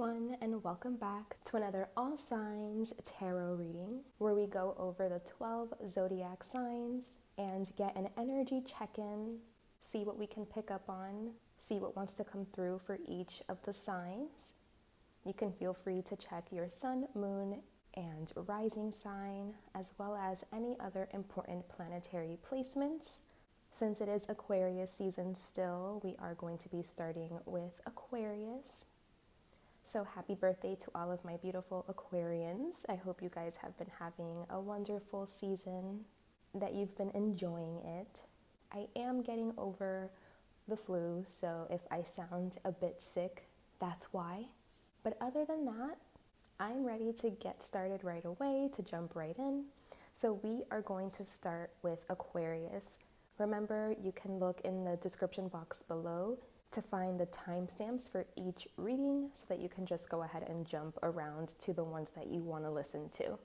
everyone, and welcome back to another All Signs Tarot reading where we go over the 12 zodiac signs and get an energy check-in, see what we can pick up on, see what wants to come through for each of the signs. You can feel free to check your sun, moon, and rising sign, as well as any other important planetary placements. Since it is Aquarius season still, we are going to be starting with Aquarius. So happy birthday to all of my beautiful Aquarians. I hope you guys have been having a wonderful season, that you've been enjoying it. I am getting over the flu, so if I sound a bit sick, that's why. But other than that, I'm ready to get started right away, to jump right in. So we are going to start with Aquarius. Remember, you can look in the description box below to find the timestamps for each reading so that you can just go ahead and jump around to the ones that you want to listen to.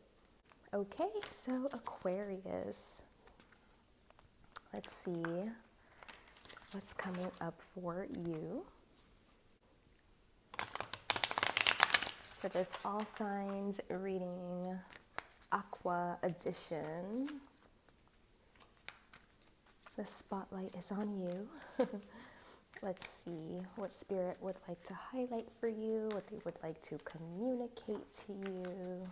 Okay, so Aquarius. Let's see what's coming up for you for this All Signs reading Aqua edition. The spotlight is on you. Let's see what Spirit would like to highlight for you, what they would like to communicate to you.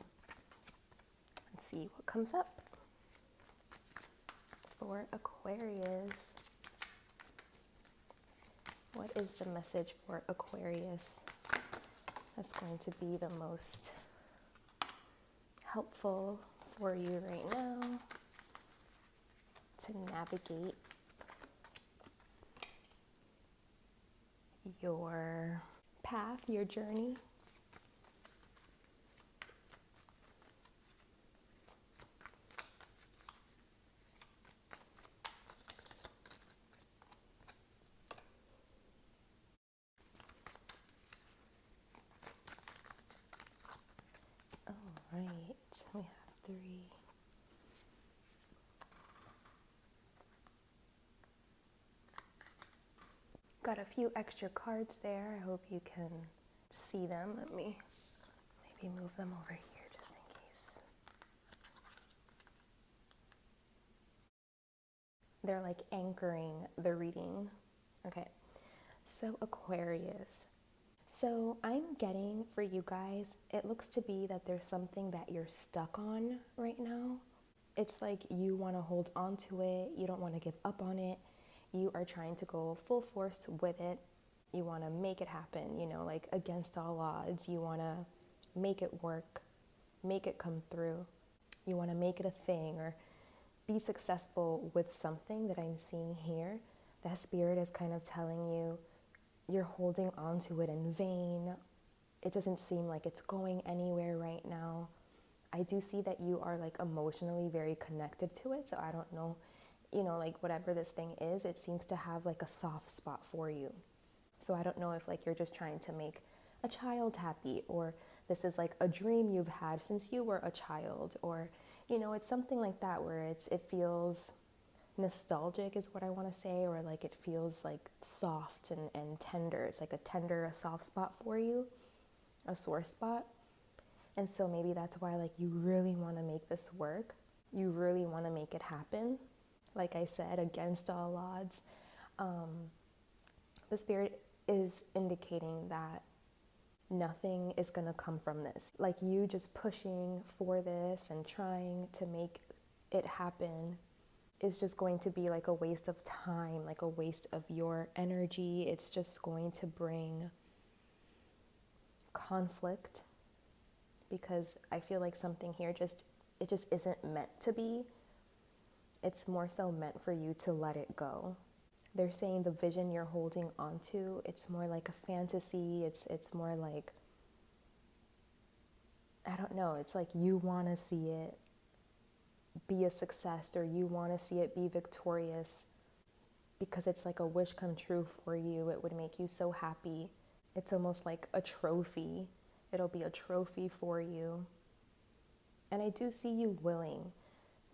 Let's see what comes up for Aquarius. What is the message for Aquarius that's going to be the most helpful for you right now to navigate your path, your journey? All right, we have 3. Got a few extra cards there. I hope you can see them. Let me maybe move them over here just in case. They're like anchoring the reading. Okay, so Aquarius. So I'm getting for you guys, it looks to be that there's something that you're stuck on right now. It's like you want to hold on to it. You don't want to give up on it. You are trying to go full force with it. You want to make it happen, like against all odds. You want to make it work, make it come through. You want to make it a thing or be successful with something that I'm seeing here. That Spirit is kind of telling you you're holding on to it in vain. It doesn't seem like it's going anywhere right now. I do see that you are like emotionally very connected to it. So I don't know, like whatever this thing is, it seems to have like a soft spot for you. So I don't know if like you're just trying to make a child happy, or this is like a dream you've had since you were a child, or, it's something like that where it feels nostalgic is what I want to say, or like it feels like soft and tender. It's like a soft spot for you, a sore spot. And so maybe that's why like you really want to make this work. You really want to make it happen. Like I said, against all odds. The Spirit is indicating that nothing is going to come from this. Like you just pushing for this and trying to make it happen is just going to be like a waste of time, like a waste of your energy. It's just going to bring conflict, because I feel like something here it just isn't meant to be. It's more so meant for you to let it go. They're saying the vision you're holding onto, it's more like a fantasy. It's more like, I don't know, it's like you want to see it be a success, or you want to see it be victorious because it's like a wish come true for you. It would make you so happy. It's almost like a trophy. It'll be a trophy for you. And I do see you willing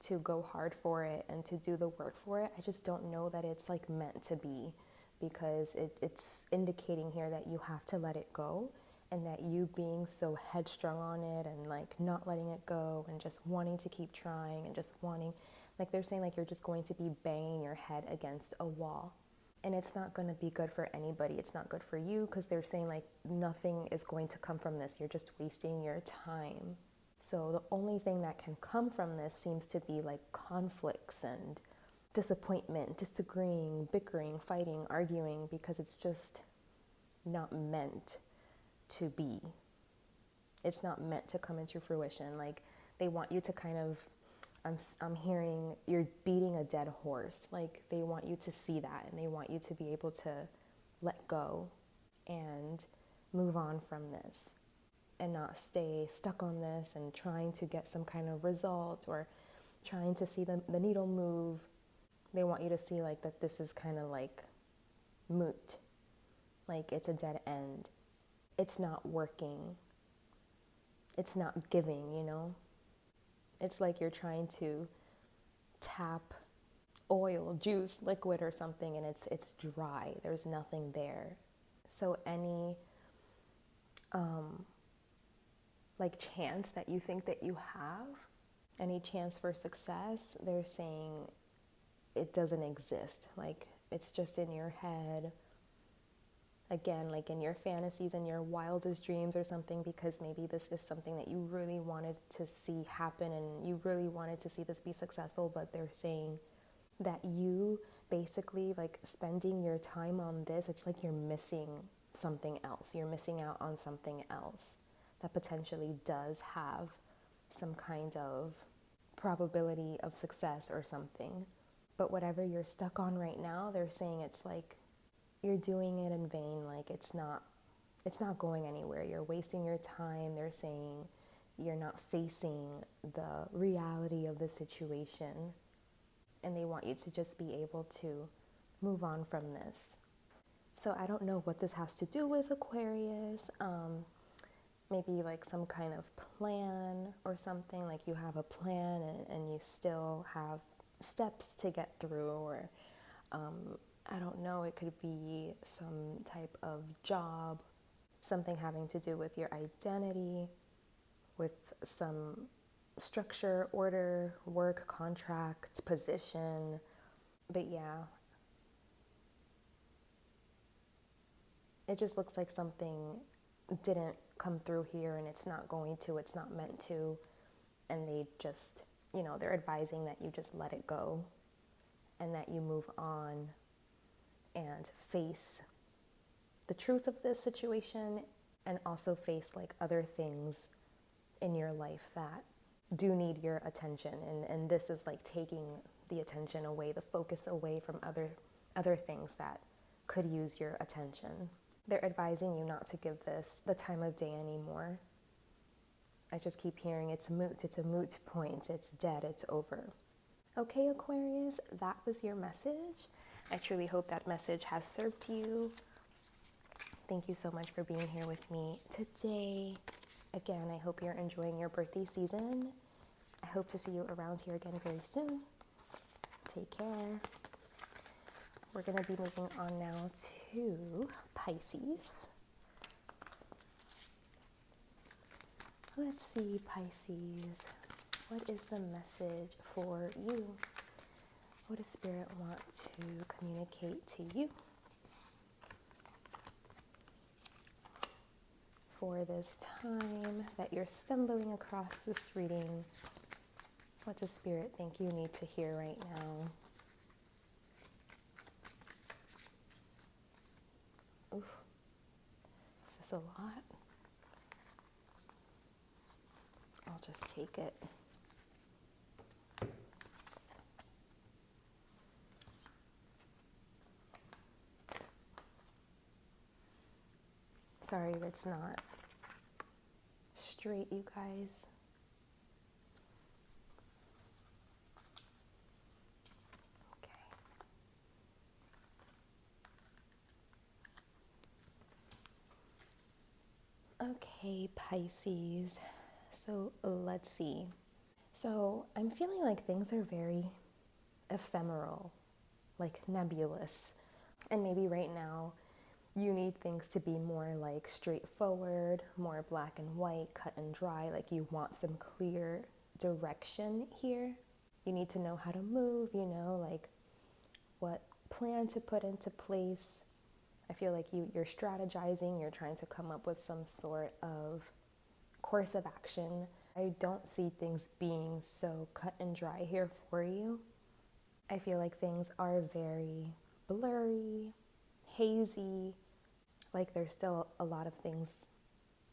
to go hard for it and to do the work for it. I just don't know that it's like meant to be, because it's indicating here that you have to let it go and that you being so headstrong on it and like not letting it go and just wanting to keep trying and just wanting, like they're saying like you're just going to be banging your head against a wall. And it's not going to be good for anybody. It's not good for you because they're saying like nothing is going to come from this. You're just wasting your time. So the only thing that can come from this seems to be like conflicts and disappointment, disagreeing, bickering, fighting, arguing, because it's just not meant to be. It's not meant to come into fruition. Like they want you to kind of, I'm hearing you're beating a dead horse. Like they want you to see that and they want you to be able to let go and move on from this and not stay stuck on this and trying to get some kind of result or trying to see the needle move. They want you to see like that this is kind of like moot, like it's a dead end. It's not working. It's not giving, you know? It's like you're trying to tap oil, juice, liquid or something and it's dry. There's nothing there. So any like chance that you think that you have, any chance for success, they're saying it doesn't exist. Like it's just in your head. Again, like in your fantasies and your wildest dreams or something, because maybe this is something that you really wanted to see happen and you really wanted to see this be successful, but they're saying that you basically like spending your time on this, it's like you're missing something else. You're missing out on something else that potentially does have some kind of probability of success or something. But whatever you're stuck on right now, they're saying it's like you're doing it in vain. Like it's not going anywhere. You're wasting your time. They're saying you're not facing the reality of the situation, and they want you to just be able to move on from this. So I don't know what this has to do with Aquarius. Maybe like some kind of plan or something, like you have a plan and you still have steps to get through, or I don't know, it could be some type of job, something having to do with your identity, with some structure, order, work, contract, position. But yeah, it just looks like something didn't come through here and it's not going to, it's not meant to. And they just, you know, they're advising that you just let it go and that you move on and face the truth of this situation and also face like other things in your life that do need your attention. And this is like taking the attention away, the focus away from other things that could use your attention. They're advising you not to give this the time of day anymore. I just keep hearing it's moot, it's a moot point, it's dead, it's over. Okay, Aquarius, that was your message. I truly hope that message has served you. Thank you so much for being here with me today. Again, I hope you're enjoying your birthday season. I hope to see you around here again very soon. Take care. We're going to be moving on now to Pisces. Let's see, Pisces. What is the message for you? What does Spirit want to communicate to you for this time that you're stumbling across this reading? What does Spirit think you need to hear right now? Oof. Is this a lot? I'll just take it. Sorry if it's not straight, you guys. Okay, Pisces. So let's see. So I'm feeling like things are very ephemeral, like nebulous. And maybe right now You need things to be more like straightforward, more black and white, cut and dry. Like you want some clear direction here. You need to know how to move, like what plan to put into place. I feel like you're strategizing, you're trying to come up with some sort of course of action. I don't see things being so cut and dry here for you. I feel like things are very blurry, hazy, like there's still a lot of things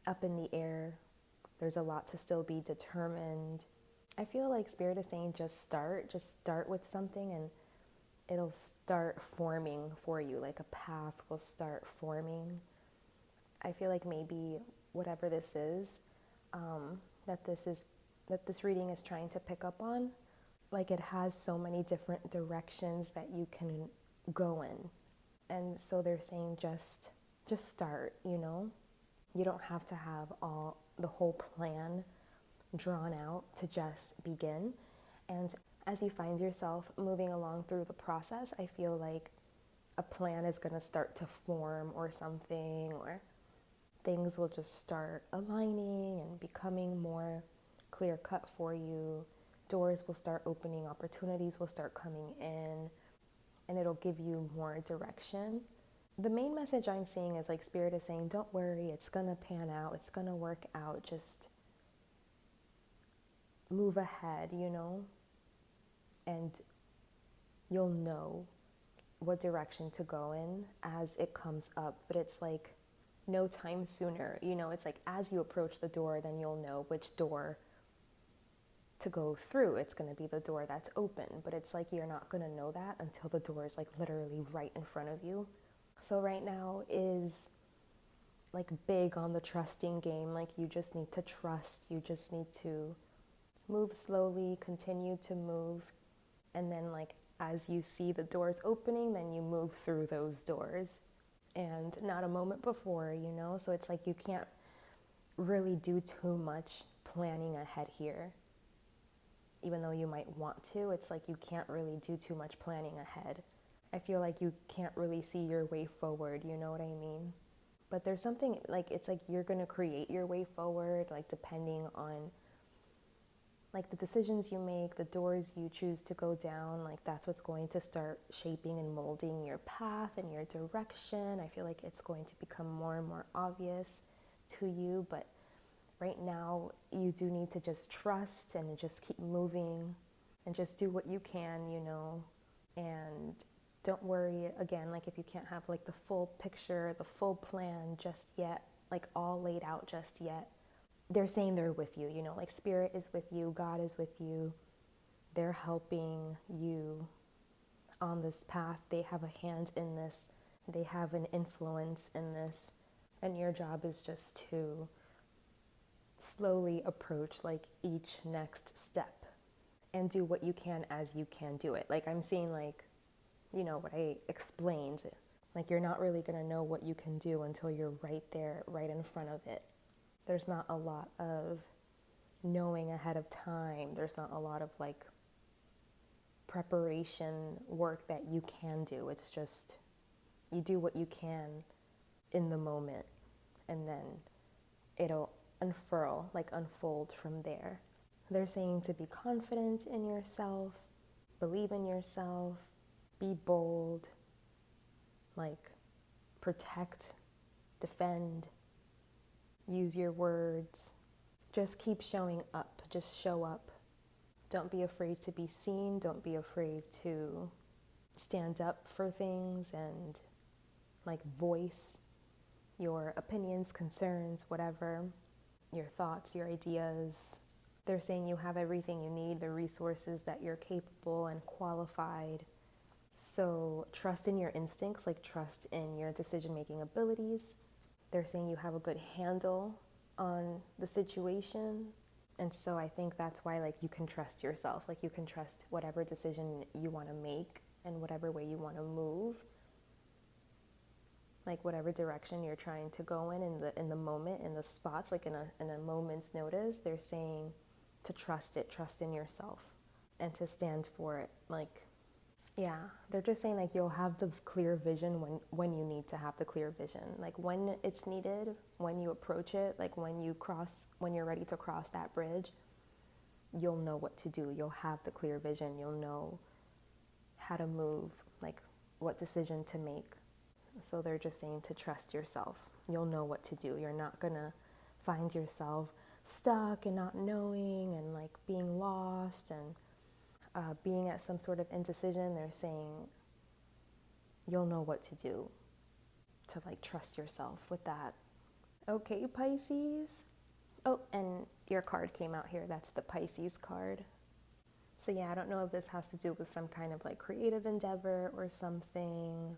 up in the air. There's a lot to still be determined. I feel like Spirit is saying just start with something and it'll start forming for you, like a path will start forming. I feel like maybe whatever this is, that this reading is trying to pick up on, like it has so many different directions that you can go in. And so they're saying just start, You don't have to have the whole plan drawn out to just begin. And as you find yourself moving along through the process, I feel like a plan is going to start to form or something, or things will just start aligning and becoming more clear cut for you. Doors will start opening, opportunities will start coming in, and it'll give you more direction. The main message I'm seeing is like Spirit is saying, don't worry, it's going to pan out, it's going to work out, just move ahead, and you'll know what direction to go in as it comes up. But it's like no time sooner, it's like as you approach the door, then you'll know which door to go through. It's going to be the door that's open, but it's like you're not going to know that until the door is like literally right in front of you. So right now is like big on the trusting game. Like you just need to trust, you just need to move slowly, continue to move, and then like as you see the doors opening, then you move through those doors, and not a moment before, so it's like you can't really do too much planning ahead here. Even though you might want to, it's like you can't really do too much planning ahead. I feel like you can't really see your way forward, you know what I mean? But there's something like, it's like you're going to create your way forward, like depending on like the decisions you make, the doors you choose to go down, like that's what's going to start shaping and molding your path and your direction. I feel like it's going to become more and more obvious to you, but right now you do need to just trust and just keep moving and just do what you can, and don't worry, again, like if you can't have like the full picture, the full plan just yet, like all laid out just yet, they're saying they're with you, like Spirit is with you, God is with you, they're helping you on this path. They have a hand in this, they have an influence in this, and your job is just to slowly approach like each next step and do what you can as you can do it. Like I'm seeing like, what I explained, like you're not really going to know what you can do until you're right there, right in front of it. There's not a lot of knowing ahead of time. There's not a lot of like preparation work that you can do. It's just you do what you can in the moment, and then it'll unfold from there. They're saying to be confident in yourself, believe in yourself, be bold, like protect, defend, use your words. Just keep showing up, just show up. Don't be afraid to be seen, don't be afraid to stand up for things and like voice your opinions, concerns, whatever, your thoughts, your ideas. They're saying you have everything you need, the resources that you're capable and qualified. So trust in your instincts, like trust in your decision-making abilities. They're saying you have a good handle on the situation. And so I think that's why like you can trust yourself, like you can trust whatever decision you want to make and whatever way you want to move. Like whatever direction you're trying to go in the moment, in the spots, like in a moment's notice, they're saying to trust it, trust in yourself, and to stand for it. Like Yeah, they're just saying like you'll have the clear vision when you need to have the clear vision. Like when it's needed, when you approach it, like when you're ready to cross that bridge, you'll know what to do. You'll have the clear vision. You'll know how to move, like what decision to make. So they're just saying to trust yourself. You'll know what to do. You're not gonna find yourself stuck and not knowing and like being lost and being at some sort of indecision. They're saying you'll know what to do, to like trust yourself with that. Okay, Pisces. Oh, and your card came out here. That's the Pisces card. So yeah, I don't know if this has to do with some kind of like creative endeavor or something,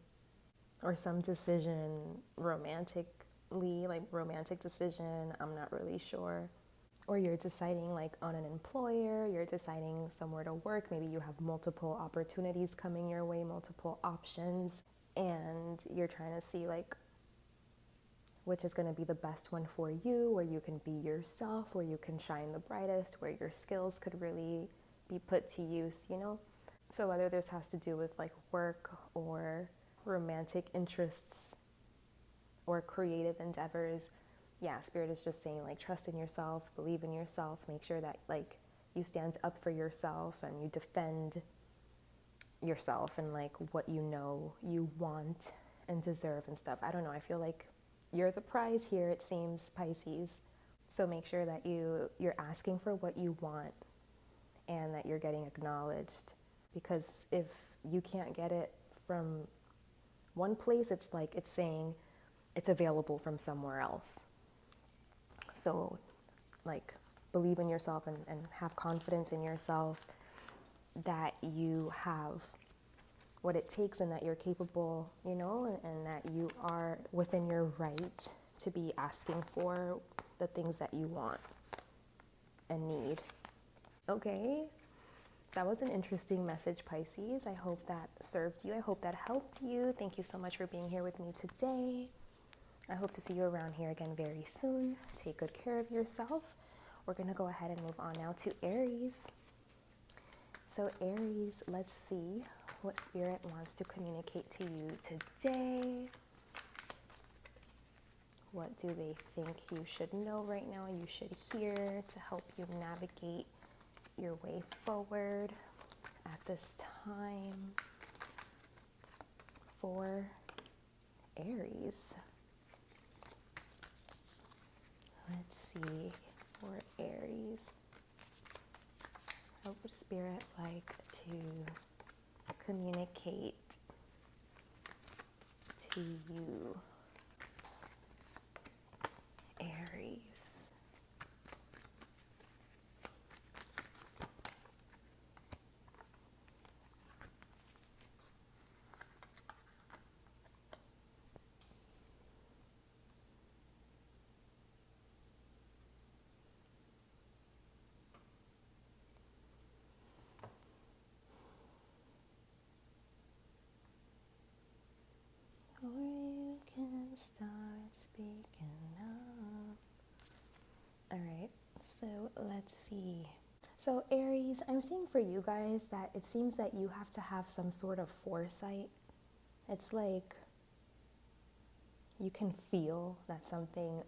or some decision romantically, like romantic decision. I'm not really sure. Or you're deciding like on an employer, you're deciding somewhere to work. Maybe you have multiple opportunities coming your way, multiple options, and you're trying to see like which is going to be the best one for you, where you can be yourself, where you can shine the brightest, where your skills could really be put to use, you know? So whether this has to do with like work or romantic interests or creative endeavors, yeah, Spirit is just saying like trust in yourself, believe in yourself, make sure that like you stand up for yourself and you defend yourself and like what you know you want and deserve and stuff. I don't know, I feel like you're the prize here, it seems, Pisces. So make sure that you're asking for what you want and that you're getting acknowledged. Because if you can't get it from one place, it's like it's saying it's available from somewhere else. So like believe in yourself and have confidence in yourself that you have what it takes and that you're capable, you know, and that you are within your right to be asking for the things that you want and need. Okay, that was an interesting message, Pisces. I hope that served you. I hope that helped you. Thank you so much for being here with me today. I hope to see you around here again very soon. Take good care of yourself. We're going to go ahead and move on now to Aries. So Aries, let's see what Spirit wants to communicate to you today. What do they think you should know right now, you should hear to help you navigate your way forward at this time for Aries? Let's see, for Aries, what would Spirit like to communicate to you, Aries? Or you can start speaking up. All right, so let's see. So Aries, I'm seeing for you guys that it seems that you have to have some sort of foresight. It's like you can feel that something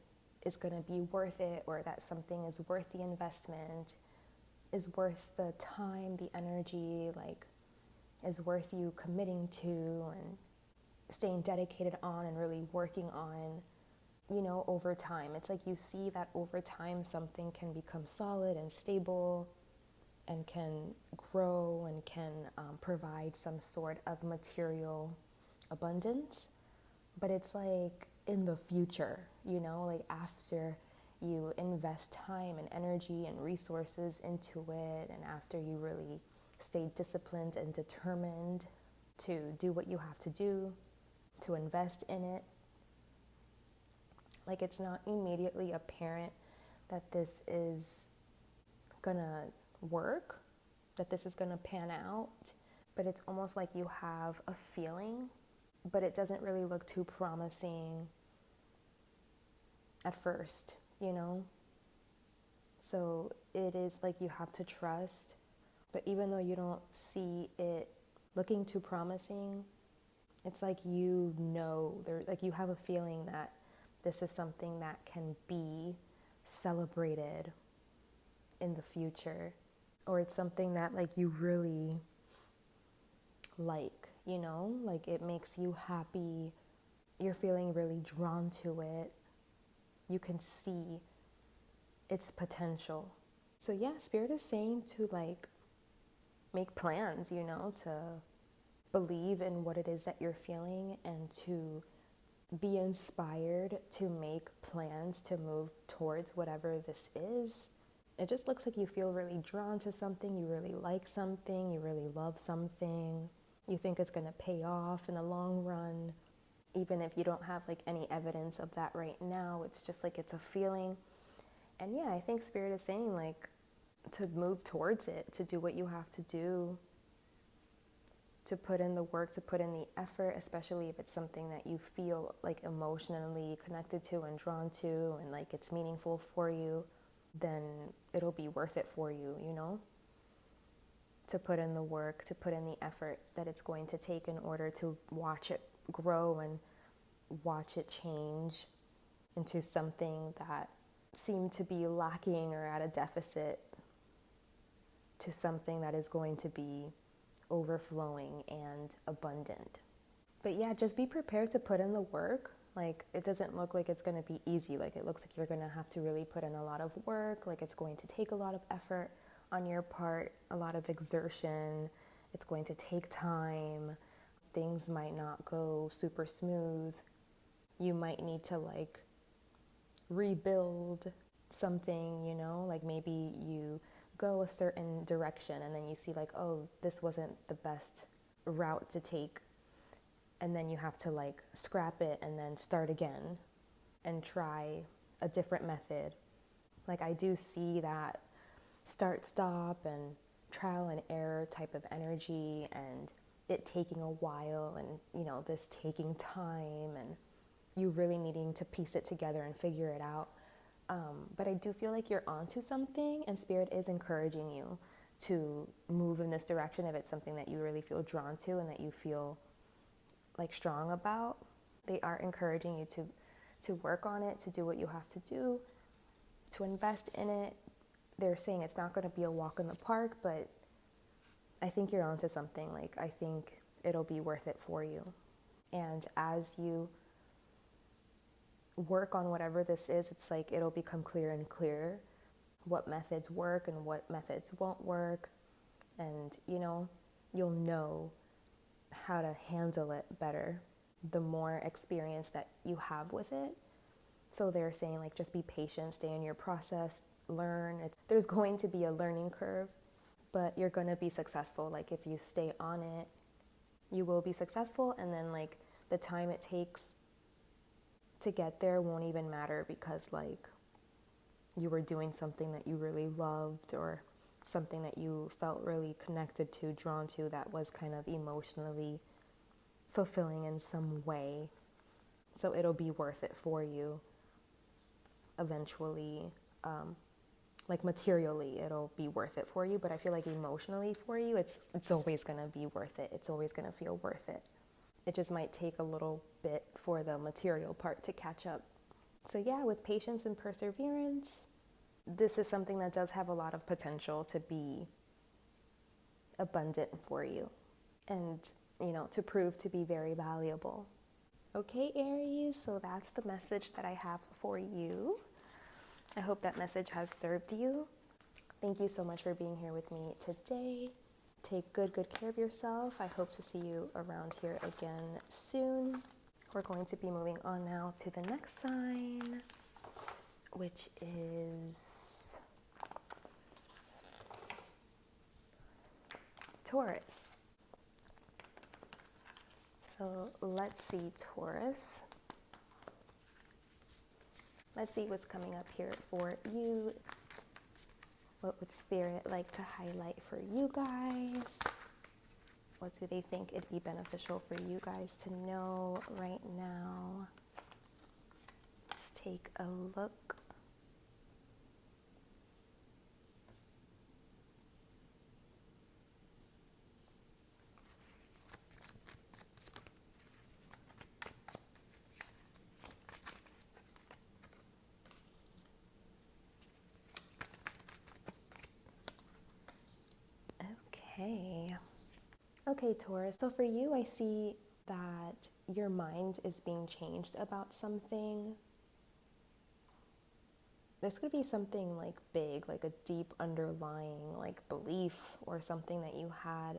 is going to be worth it, or that something is worth the investment, is worth the time, the energy, like is worth you committing to and staying dedicated on and really working on, you know, over time. It's like you see that over time something can become solid and stable and can grow and can provide some sort of material abundance. But it's like in the future, you know, like after you invest time and energy and resources into it, and after you really stay disciplined and determined to do what you have to do, to invest in it. Like it's not immediately apparent that this is gonna work, that this is gonna pan out, but it's almost like you have a feeling, but it doesn't really look too promising at first, you know? So it is like you have to trust, but even though you don't see it looking too promising. It's like, you know, like you have a feeling that this is something that can be celebrated in the future, or it's something that like you really like, you know, like it makes you happy. You're feeling really drawn to it. You can see its potential. So yeah, Spirit is saying to like make plans, you know, to believe in what it is that you're feeling and to be inspired to make plans to move towards whatever this is. It just looks like you feel really drawn to something, you really like something, you really love something. You think it's going to pay off in the long run, even if you don't have like any evidence of that right now. It's just like it's a feeling. And yeah, I think Spirit is saying like to move towards it, to do what you have to do, to put in the work, to put in the effort, especially if it's something that you feel like emotionally connected to and drawn to and like it's meaningful for you, then it'll be worth it for you, you know? To put in the work, to put in the effort that it's going to take in order to watch it grow and watch it change into something that seemed to be lacking or at a deficit to something that is going to be overflowing and abundant. But yeah, just be prepared to put in the work. Like, it doesn't look like it's going to be easy. Like, it looks like you're going to have to really put in a lot of work. Like, it's going to take a lot of effort on your part, a lot of exertion. It's going to take time. Things might not go super smooth. You might need to like rebuild something, you know, like maybe you go a certain direction and then you see like, oh, this wasn't the best route to take. And then you have to like scrap it and then start again and try a different method. Like, I do see that start, stop, and trial and error type of energy, and it taking a while, and, you know, this taking time, and you really needing to piece it together and figure it out. But I do feel like you're onto something, and Spirit is encouraging you to move in this direction if it's something that you really feel drawn to and that you feel like strong about. They are encouraging you to work on it, to do what you have to do, to invest in it. They're saying it's not going to be a walk in the park, but I think you're onto something. Like, I think it'll be worth it for you. And as you work on whatever this is, it's like it'll become clearer and clearer what methods work and what methods won't work. And, you know, you'll know how to handle it better the more experience that you have with it. So they're saying like just be patient, stay in your process, learn. There's going to be a learning curve, but you're going to be successful. Like, if you stay on it, you will be successful. And then like the time it takes to get there won't even matter, because like you were doing something that you really loved, or something that you felt really connected to, drawn to, that was kind of emotionally fulfilling in some way. So it'll be worth it for you eventually. Like materially, it'll be worth it for you, but I feel like emotionally for you, it's always going to be worth it. It's always going to feel worth it. It just might take a little bit for the material part to catch up. So yeah, with patience and perseverance, this is something that does have a lot of potential to be abundant for you and, you know, to prove to be very valuable. Okay, Aries, so that's the message that I have for you. I hope that message has served you. Thank you so much for being here with me today. Take good care of yourself. I hope to see you around here again soon. We're going to be moving on now to the next sign, which is Taurus. So let's see, Taurus. Let's see what's coming up here for you. What would Spirit like to highlight for you guys? What do they think it'd be beneficial for you guys to know right now? Let's take a look. Hey. Okay, Taurus. So for you, I see that your mind is being changed about something. This could be something like big, like a deep underlying like belief or something that you had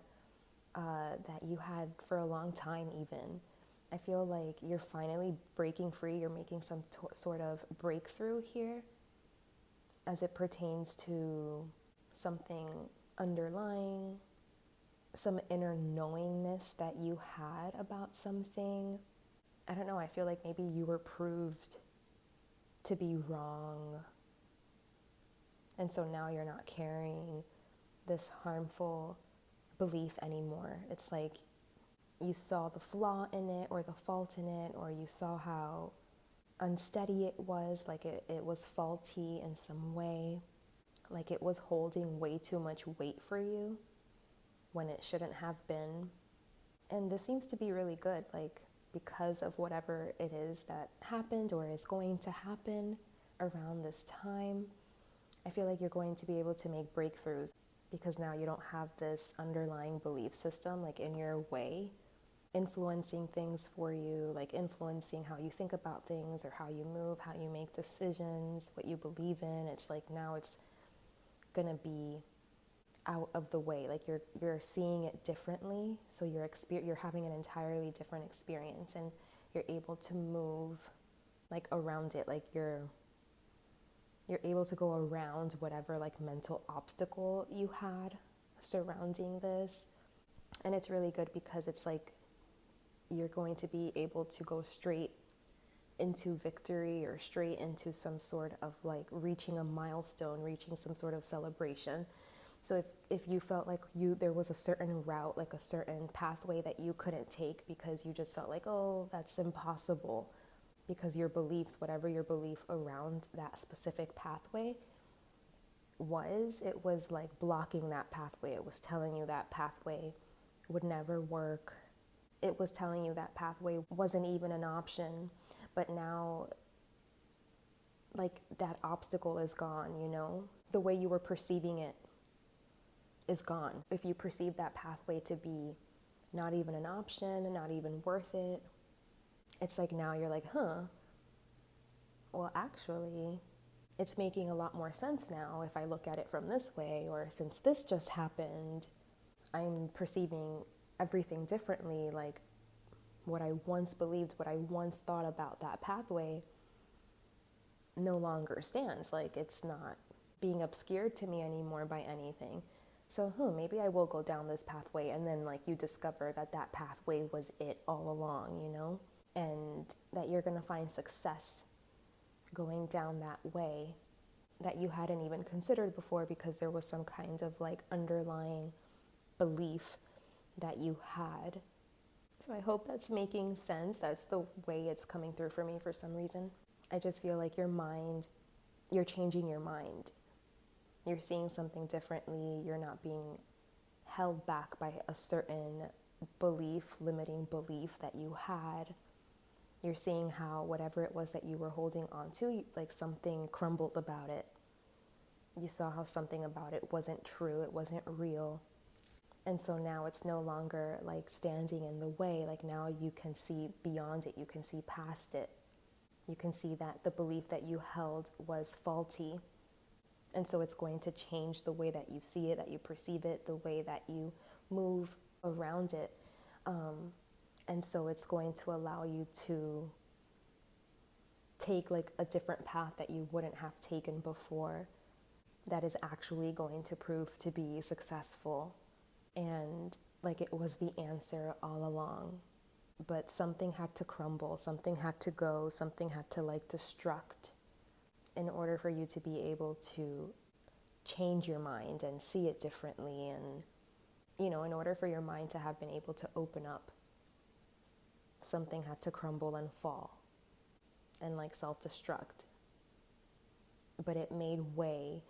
for a long time even. I feel like you're finally breaking free. You're making some sort of breakthrough here as it pertains to something underlying, some inner knowingness that you had about something. I don't know, I feel like maybe you were proved to be wrong. And so now you're not carrying this harmful belief anymore. It's like you saw the flaw in it or the fault in it, or you saw how unsteady it was, like it was faulty in some way, like it was holding way too much weight for you when it shouldn't have been. And this seems to be really good, like because of whatever it is that happened or is going to happen around this time. I feel like you're going to be able to make breakthroughs because now you don't have this underlying belief system like in your way influencing things for you, like influencing how you think about things or how you move, how you make decisions, what you believe in. It's like now it's going to be out of the way, like you're seeing it differently, so you're having an entirely different experience and you're able to move like around it, like you're able to go around whatever like mental obstacle you had surrounding this. And it's really good because it's like you're going to be able to go straight into victory or straight into some sort of like reaching a milestone, reaching some sort of celebration. So if you felt like there was a certain route, like a certain pathway that you couldn't take because you just felt like, oh, that's impossible, because your beliefs, whatever your belief around that specific pathway it was like blocking that pathway. It was telling you that pathway would never work. It was telling you that pathway wasn't even an option. But now, like, that obstacle is gone, you know? The way you were perceiving it is gone. If you perceive that pathway to be not even an option, not even worth it, it's like now you're like, well, actually, it's making a lot more sense now if I look at it from this way, or since this just happened, I'm perceiving everything differently. Like what I once believed, what I once thought about that pathway no longer stands. Like it's not being obscured to me anymore by anything. So maybe I will go down this pathway, and then like you discover that that pathway was it all along, you know, and that you're going to find success going down that way that you hadn't even considered before because there was some kind of like underlying belief that you had. So I hope that's making sense. That's the way it's coming through for me for some reason. I just feel like you're changing your mind. You're seeing something differently. You're not being held back by a certain belief, limiting belief that you had. You're seeing how whatever it was that you were holding on to, like something crumbled about it. You saw how something about it wasn't true, it wasn't real. And so now it's no longer like standing in the way. Like now you can see beyond it, you can see past it. You can see that the belief that you held was faulty. And so it's going to change the way that you see it, that you perceive it, the way that you move around it. And so it's going to allow you to take like a different path that you wouldn't have taken before, that is actually going to prove to be successful. And like it was the answer all along. But something had to crumble, something had to go, something had to like destruct in order for you to be able to change your mind and see it differently. And, you know, in order for your mind to have been able to open up, something had to crumble and fall and like self-destruct. But it made way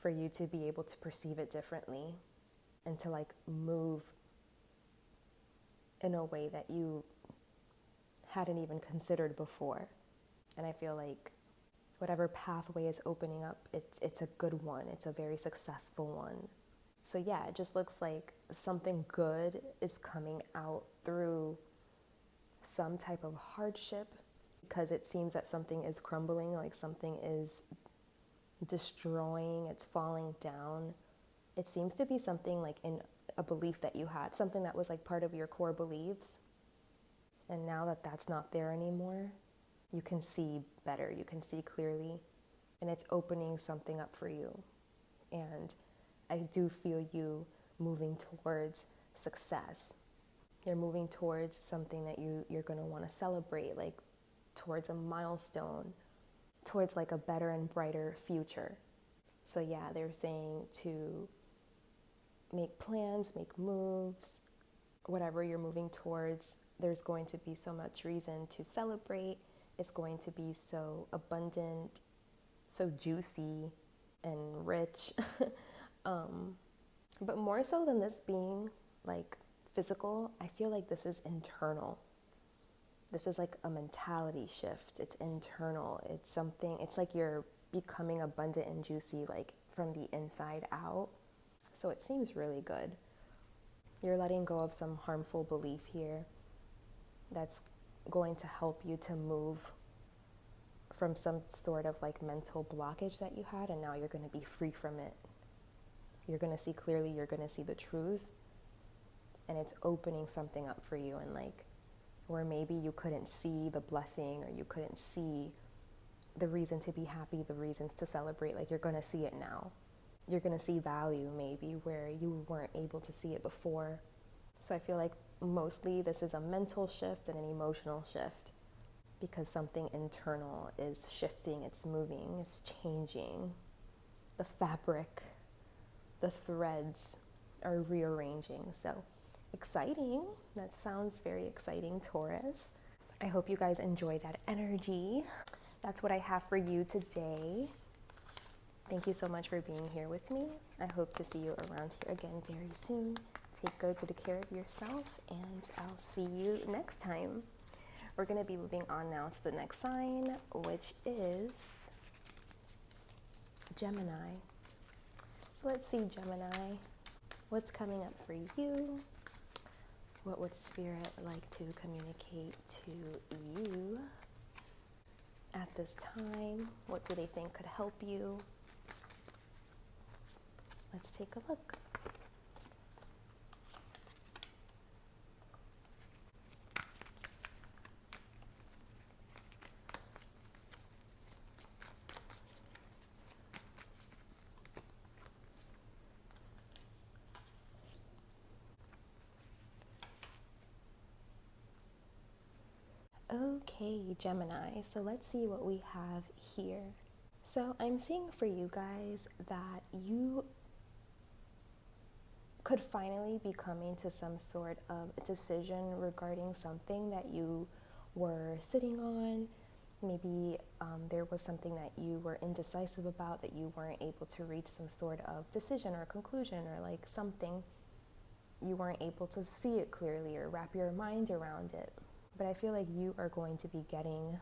for you to be able to perceive it differently and to like move in a way that you hadn't even considered before. And I feel like Whatever pathway is opening up, it's a good one. It's a very successful one. So yeah, it just looks like something good is coming out through some type of hardship, because it seems that something is crumbling, like something is destroying, it's falling down. It seems to be something like in a belief that you had, something that was like part of your core beliefs. And now that that's not there anymore, you can see better, you can see clearly, and it's opening something up for you. And I do feel you moving towards success. You're moving towards something that you're going to want to celebrate, like towards a milestone, towards like a better and brighter future. So yeah, they're saying to make plans, make moves, whatever you're moving towards. There's going to be so much reason to celebrate. It's going to be so abundant, so juicy and rich. But more so than this being like physical, I feel like this is internal. This is like a mentality shift. It's internal. It's something, it's like you're becoming abundant and juicy, like from the inside out. So it seems really good. You're letting go of some harmful belief here that's going to help you to move from some sort of like mental blockage that you had, and now you're going to be free from it. You're going to see clearly, you're going to see the truth, and it's opening something up for you. And like, where maybe you couldn't see the blessing, or you couldn't see the reason to be happy, the reasons to celebrate, like you're going to see it now. You're going to see value maybe where you weren't able to see it before. So I feel like mostly this is a mental shift and an emotional shift, because something internal is shifting, it's moving, it's changing. The fabric, the threads are rearranging. So exciting. That sounds very exciting, Taurus. I hope you guys enjoy that energy. That's what I have for you today. Thank you so much for being here with me. I hope to see you around here again very soon. Take good care of yourself, and I'll see you next time. We're going to be moving on now to the next sign, which is Gemini. So let's see, Gemini, what's coming up for you? What would Spirit like to communicate to you at this time? What do they think could help you? Let's take a look. Okay, Gemini, so let's see what we have here. So I'm seeing for you guys that you could finally be coming to some sort of decision regarding something that you were sitting on. Maybe there was something that you were indecisive about, that you weren't able to reach some sort of decision or conclusion, or like something you weren't able to see it clearly or wrap your mind around it. But I feel like you are going to be getting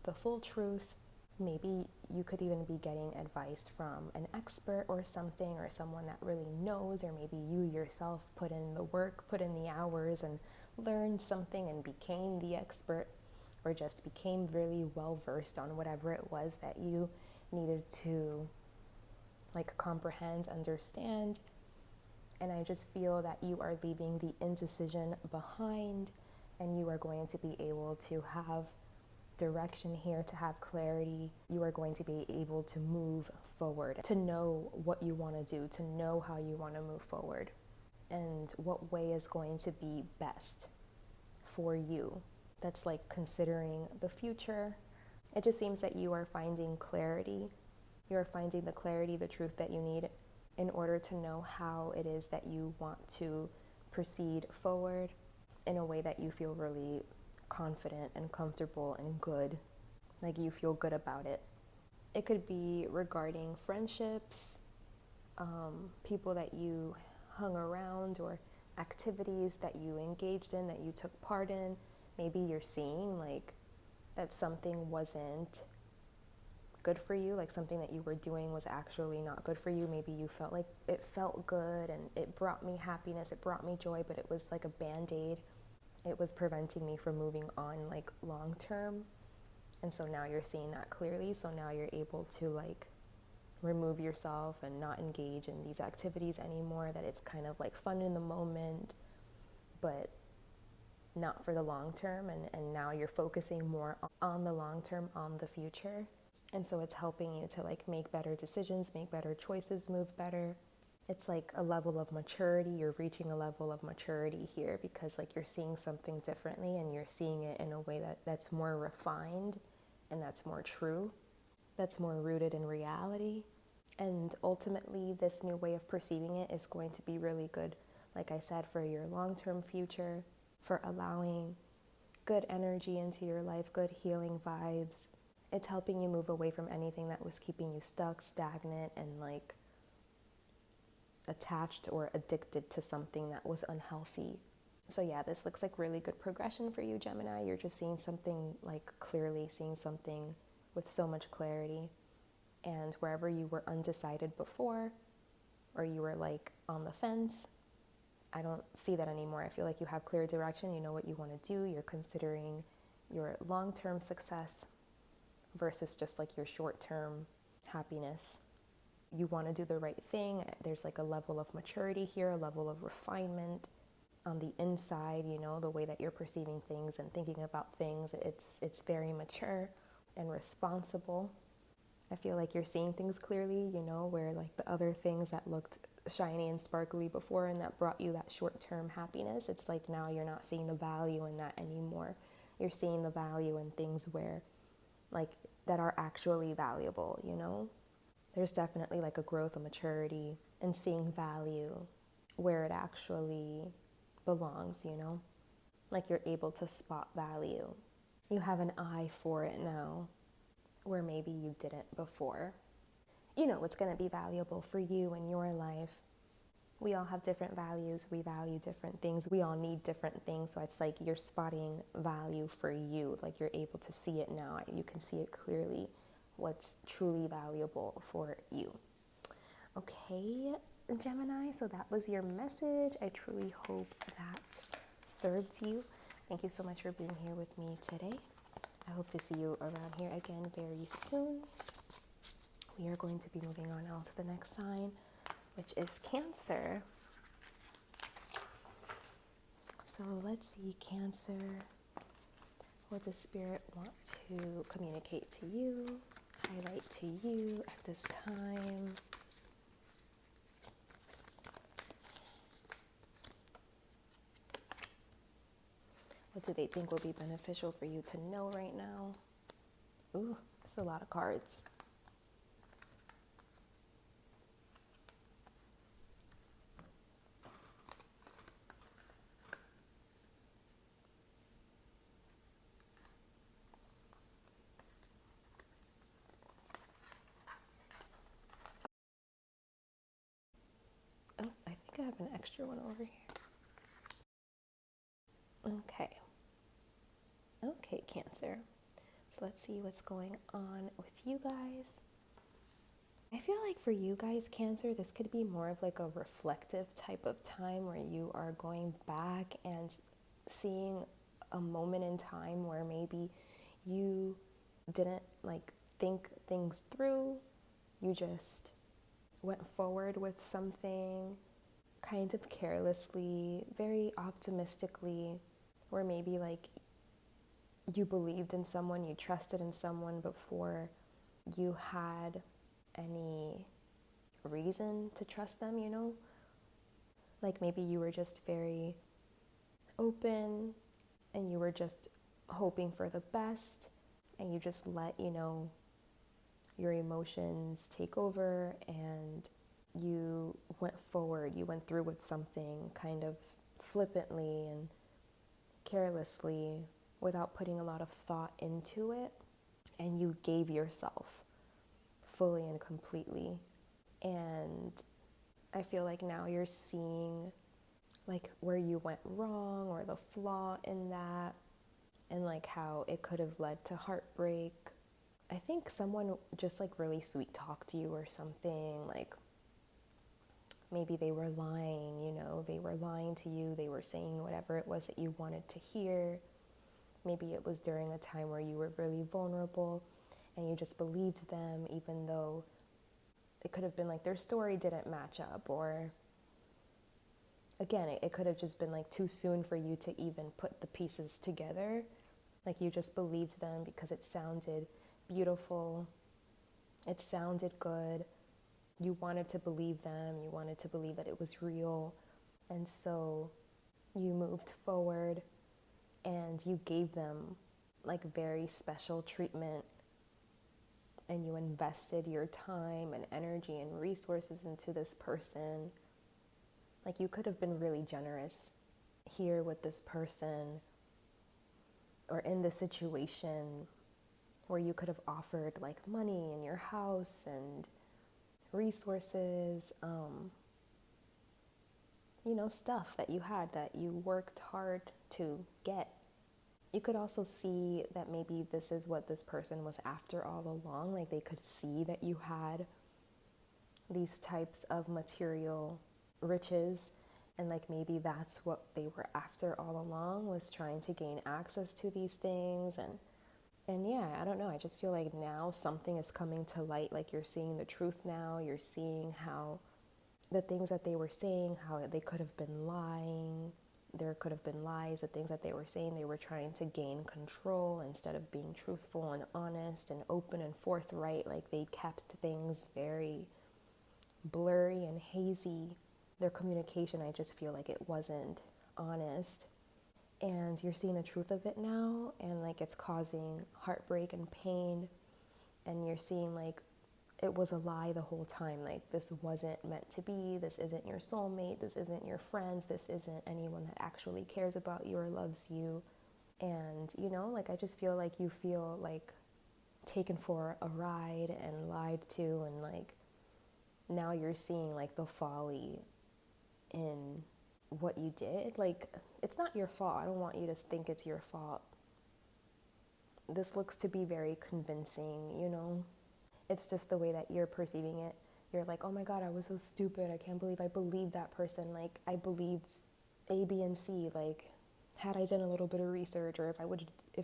the full truth. Maybe you could even be getting advice from an expert or something, or someone that really knows, or maybe you yourself put in the work, put in the hours, and learned something and became the expert, or just became really well versed on whatever it was that you needed to like comprehend, understand. And I just feel that you are leaving the indecision behind, and you are going to be able to have direction here, to have clarity. You are going to be able to move forward, to know what you want to do, to know how you want to move forward, and what way is going to be best for you. That's like considering the future. It just seems that you are finding clarity. You are finding the clarity, the truth that you need in order to know how it is that you want to proceed forward in a way that you feel really confident and comfortable and good, like you feel good about it. It could be regarding friendships, people that you hung around, or activities that you engaged in, that you took part in. Maybe you're seeing like that something wasn't good for you, like something that you were doing was actually not good for you. Maybe you felt like it felt good and it brought me happiness, it brought me joy, but it was like a band-aid. It was preventing me from moving on like long term. And so now you're seeing that clearly. So now you're able to like remove yourself and not engage in these activities anymore, that it's kind of like fun in the moment, but not for the long term. And now you're focusing more on the long term, on the future. And so it's helping you to like make better decisions, make better choices, move better. It's like a level of maturity. You're reaching a level of maturity here because like you're seeing something differently and you're seeing it in a way that's more refined and that's more true, that's more rooted in reality. And ultimately, this new way of perceiving it is going to be really good, like I said, for your long-term future, for allowing good energy into your life, good healing vibes. It's helping you move away from anything that was keeping you stuck, stagnant, and like attached or addicted to something that was unhealthy. So yeah, this looks like really good progression for you, Gemini. You're just seeing something like clearly, seeing something with so much clarity. And wherever you were undecided before, or you were like on the fence, I don't see that anymore. I feel like you have clear direction. You know what you want to do. You're considering your long-term success versus just like your short-term happiness. You want to do the right thing. There's like a level of maturity here, a level of refinement on the inside, you know, the way that you're perceiving things and thinking about things. It's very mature and responsible. I feel like you're seeing things clearly, you know, where like the other things that looked shiny and sparkly before and that brought you that short-term happiness, it's like now you're not seeing the value in that anymore. You're seeing the value in things where like that are actually valuable, you know? There's definitely like a growth, a maturity, and seeing value where it actually belongs, you know? Like you're able to spot value. You have an eye for it now, where maybe you didn't before. You know what's going to be valuable for you in your life. We all have different values. We value different things. We all need different things. So it's like you're spotting value for you. Like you're able to see it now. You can see it clearly, what's truly valuable for you. Okay, Gemini, so that was your message. I truly hope that serves you. Thank you so much for being here with me today. I hope to see you around here again very soon. We are going to be moving on now to the next sign, which is Cancer. So let's see, Cancer. What does Spirit want to communicate to you, highlight to you at this time? What do they think will be beneficial for you to know right now? Ooh, that's a lot of cards. Oh, I think I have an extra one over here. Okay, Cancer. So let's see what's going on with you guys. I feel like for you guys, Cancer, this could be more of like a reflective type of time where you are going back and seeing a moment in time where maybe you didn't like think things through. You just went forward with something kind of carelessly, very optimistically, where maybe like you believed in someone, you trusted in someone before you had any reason to trust them, you know? Like maybe you were just very open and you were just hoping for the best and you just let, you know, your emotions take over and you went forward, you went through with something kind of flippantly and carelessly without putting a lot of thought into it, and you gave yourself fully and completely. And I feel like now you're seeing like where you went wrong or the flaw in that, and like how it could have led to heartbreak I think someone just like really sweet talked to you or something, like maybe they were lying, you know, they were lying to you, they were saying whatever it was that you wanted to hear. Maybe it was during a time where you were really vulnerable and you just believed them, even though it could have been like their story didn't match up, or again, it could have just been like too soon for you to even put the pieces together. Like you just believed them because it sounded beautiful, it sounded good. You wanted to believe them, you wanted to believe that it was real. And so you moved forward and you gave them like very special treatment, and you invested your time and energy and resources into this person. Like you could have been really generous here with this person, or in this situation where you could have offered like money in your house and resources, you know, stuff that you had that you worked hard to get. You could also see that maybe this is what this person was after all along. Like they could see that you had these types of material riches, and like maybe that's what they were after all along, was trying to gain access to these things. And yeah, I don't know, I just feel like now something is coming to light. Like you're seeing the truth now. You're seeing how the things that they were saying, how they could have been lying. There could have been lies. The things that they were saying, they were trying to gain control instead of being truthful and honest and open and forthright. Like they kept things very blurry and hazy. Their communication, I just feel like it wasn't honest. And you're seeing the truth of it now, and like it's causing heartbreak and pain. And you're seeing like it was a lie the whole time. Like this wasn't meant to be. This isn't your soulmate. This isn't your friends. This isn't anyone that actually cares about you or loves you. And you know, like I just feel like you feel like taken for a ride and lied to, and like now you're seeing like the folly in what you did. Like it's not your fault. I don't want you to think it's your fault. This looks to be very convincing, you know. It's just the way that you're perceiving it. You're like, oh my God, I was so stupid. I can't believe I believed that person. Like I believed A, B, and C. Like had I done a little bit of research, or if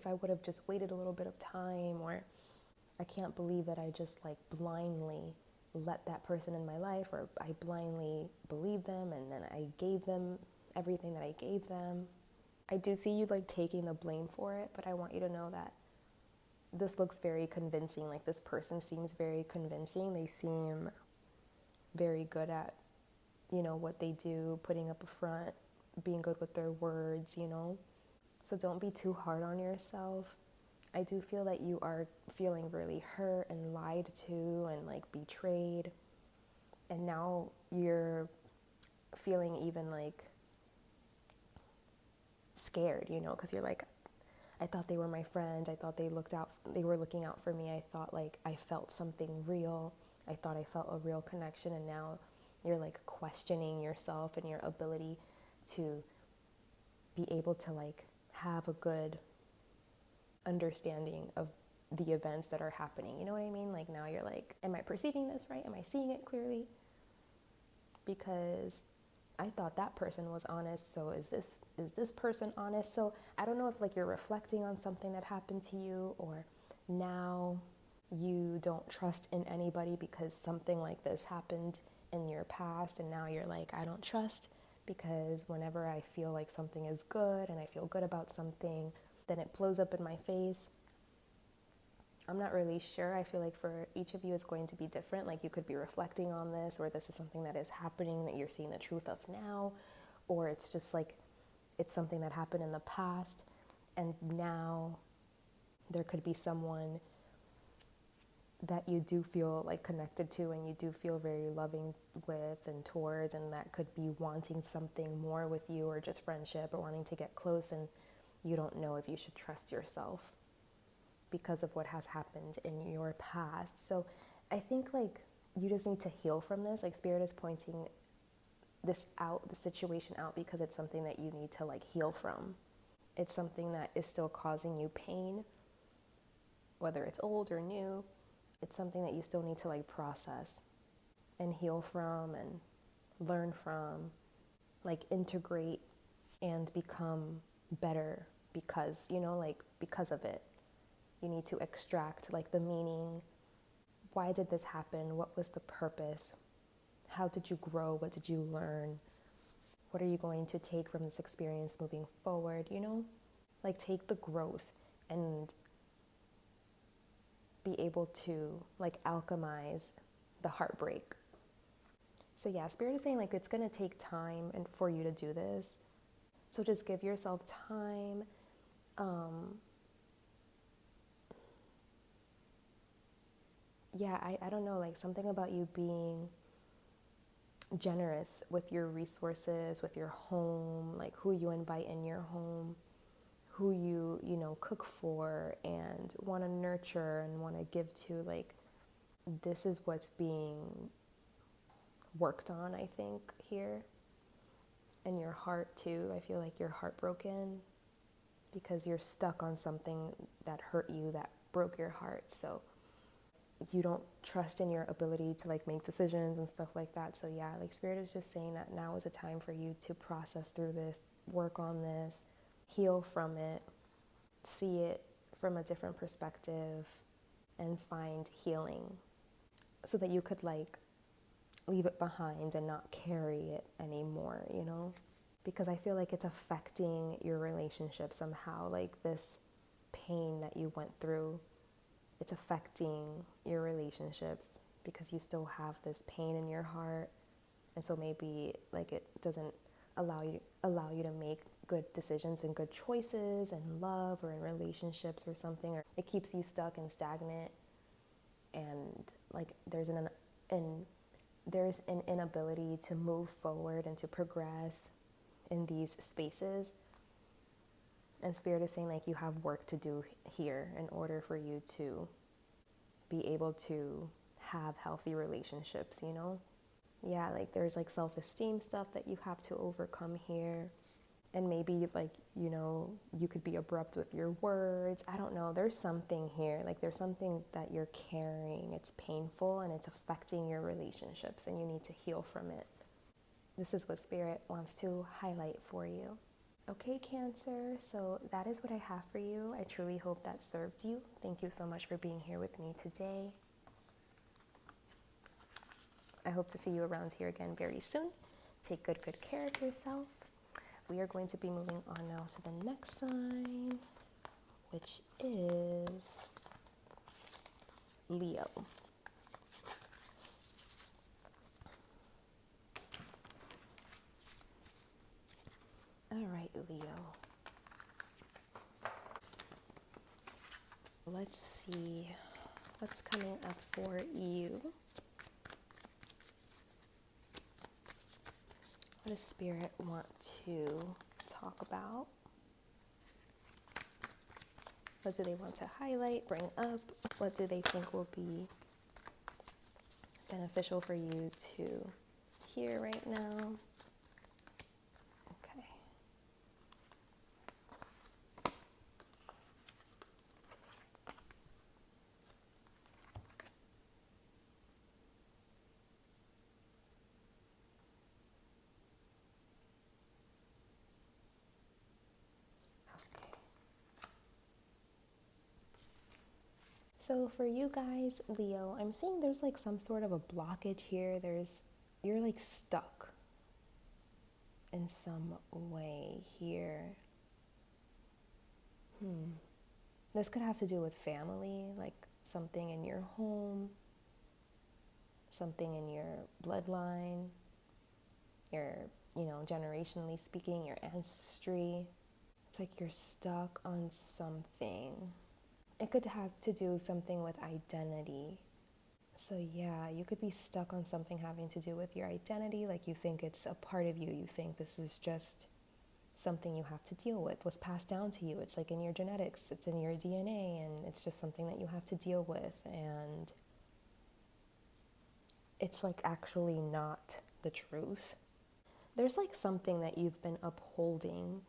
I would have just waited a little bit of time, or I can't believe that I just like blindly let that person in my life, or I blindly believed them and then I gave them everything that I gave them. I do see you like taking the blame for it, but I want you to know that this looks very convincing. Like this person seems very convincing. They seem very good at, you know, what they do, putting up a front, being good with their words, you know. So don't be too hard on yourself. I do feel that you are feeling really hurt and lied to and like betrayed. And now you're feeling even like scared, you know, because you're like, I thought they were my friends. I thought they were looking out for me. I thought like I felt something real. I thought I felt a real connection. And now you're like questioning yourself and your ability to be able to like have a good understanding of the events that are happening. You know what I mean? Like now you're like, am I perceiving this right? Am I seeing it clearly? Because I thought that person was honest, so is this person honest? So I don't know if like you're reflecting on something that happened to you, or now you don't trust in anybody because something like this happened in your past, and now you're like, I don't trust, because whenever I feel like something is good and I feel good about something, then it blows up in my face. I'm not really sure. I feel like for each of you it's going to be different. Like you could be reflecting on this, or this is something that is happening that you're seeing the truth of now, or it's just like it's something that happened in the past and now there could be someone that you do feel like connected to and you do feel very loving with and towards, and that could be wanting something more with you, or just friendship, or wanting to get close, and you don't know if you should trust yourself because of what has happened in your past. So I think like you just need to heal from this. Like Spirit is pointing this out, the situation out, because it's something that you need to like heal from. It's something that is still causing you pain. whether it's old or new, it's something that you still need to like process and heal from and learn from, like integrate and become better because, you know, like because of it. You need to extract like the meaning. Why did this happen? What was the purpose? How did you grow? What did you learn? What are you going to take from this experience moving forward, you know? Like take the growth and be able to like alchemize the heartbreak. So yeah, Spirit is saying like it's gonna take time and for you to do this. So just give yourself time. I don't know, like something about you being generous with your resources, with your home, like who you invite in your home, who you know, cook for and want to nurture and want to give to, like this is what's being worked on, I think, here. And your heart too. I feel like you're heartbroken because you're stuck on something that hurt you, that broke your heart. So you don't trust in your ability to like make decisions and stuff like that. So yeah, like Spirit is just saying that now is a time for you to process through this, work on this, heal from it, see it from a different perspective, and find healing so that you could like leave it behind and not carry it anymore, you know? Because I feel like it's affecting your relationship somehow, like this pain that you went through, it's affecting your relationships because you still have this pain in your heart. And so maybe like it doesn't allow you to make good decisions and good choices in love or in relationships or something, or it keeps you stuck and stagnant. And like there's an inability to move forward and to progress in these spaces. And Spirit is saying like you have work to do here in order for you to be able to have healthy relationships, you know? Yeah, like there's like self-esteem stuff that you have to overcome here. And maybe like, you know, you could be abrupt with your words. I don't know. There's something here. Like there's something that you're carrying. It's painful and it's affecting your relationships and you need to heal from it. This is what Spirit wants to highlight for you. Okay, Cancer, so that is what I have for you. I truly hope that served you. Thank you so much for being here with me today. I hope to see you around here again very soon. Take good care of yourself. We are going to be moving on now to the next sign, which is Leo. All right, Leo. Let's see what's coming up for you. What does Spirit want to talk about? What do they want to highlight, bring up? What do they think will be beneficial for you to hear right now? Okay. So for you guys, Leo, I'm seeing there's like some sort of a blockage here. You're like stuck in some way here. This could have to do with family, like something in your home, something in your bloodline, your, generationally speaking, your ancestry. It's like you're stuck on something. It could have to do something with identity. So yeah, you could be stuck on something having to do with your identity. Like you think it's a part of you. You think this is just something you have to deal with, was passed down to you. It's like in your genetics, it's in your DNA, and it's just something that you have to deal with. And it's like actually not the truth. There's like something that you've been upholding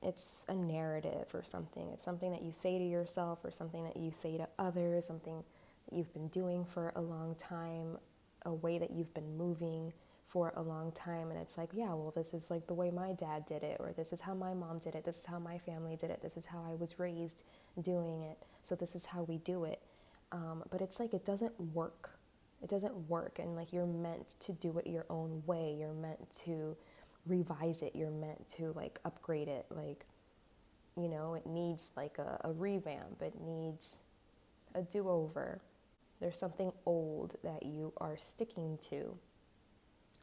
it's a narrative or something. It's something that you say to yourself or something that you say to others, something that you've been doing for a long time, a way that you've been moving for a long time. And it's like, yeah, well, this is like the way my dad did it, or this is how my mom did it, this is how my family did it, this is how I was raised doing it, so this is how we do it. But it's like, it doesn't work. It doesn't work. And like, you're meant to do it your own way. You're meant to revise it. You're meant to like upgrade it. Like, you know, it needs like a revamp. It needs a do-over. There's something old that you are sticking to,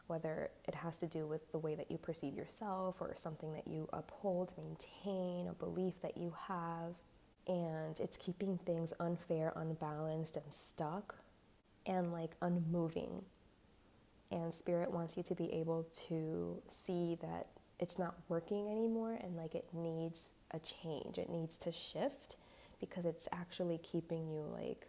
whether it has to do with the way that you perceive yourself or something that you uphold, maintain, a belief that you have. And it's keeping things unfair, unbalanced, and stuck, and like unmoving. And Spirit wants you to be able to see that it's not working anymore, and like it needs a change. It needs to shift, because it's actually keeping you like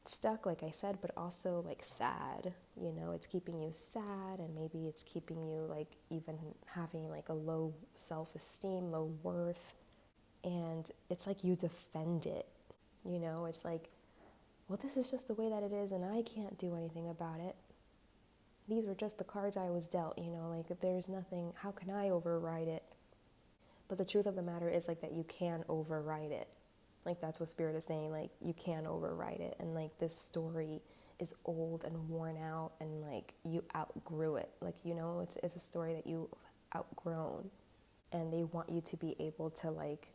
stuck, like I said, but also like sad. You know, it's keeping you sad, and maybe it's keeping you like even having like a low self-esteem, low worth. And it's like you defend it, you know, it's like, well, this is just the way that it is, and I can't do anything about it. These were just the cards I was dealt, you know, like there's nothing, how can I override it? But the truth of the matter is like that you can override it. Like that's what Spirit is saying, like you can override it. And like this story is old and worn out, and like you outgrew it. Like, you know, it's a story that you've outgrown, and they want you to be able to like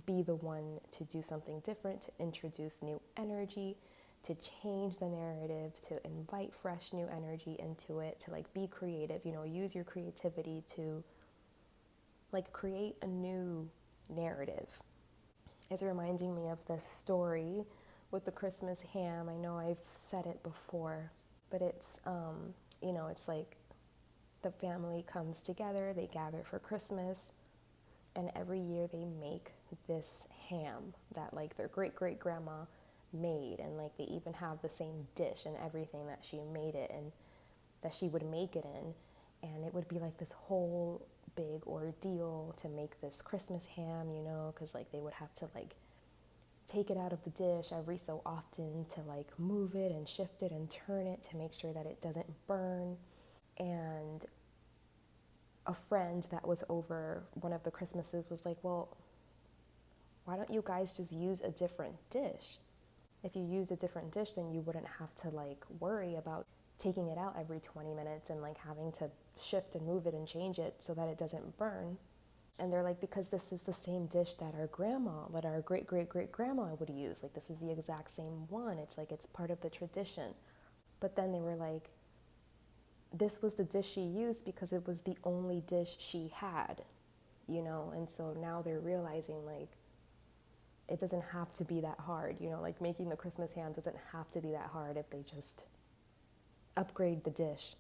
be the one to do something different, to introduce new energy, to change the narrative, to invite fresh new energy into it, to like be creative, you know, use your creativity to like create a new narrative. It's reminding me of this story with the Christmas ham. I know I've said it before, but it's, you know, it's like the family comes together, they gather for Christmas, and every year they make this ham that like their great-great-grandma made, and like they even have the same dish and everything that she made it and that she would make it in. And it would be like this whole big ordeal to make this Christmas ham, you know, because like they would have to like take it out of the dish every so often to like move it and shift it and turn it to make sure that it doesn't burn. And a friend that was over one of the Christmases was like, well, why don't you guys just use a different dish? If you used a different dish, then you wouldn't have to like worry about taking it out every 20 minutes and like having to shift and move it and change it so that it doesn't burn. And they're like, because this is the same dish that our grandma, that our great-great-great-grandma would use. Like, this is the exact same one. It's like, it's part of the tradition. But then they were like, this was the dish she used because it was the only dish she had, you know? And so now they're realizing, like, it doesn't have to be that hard, you know? Like, making the Christmas ham doesn't have to be that hard if they just upgrade the dish.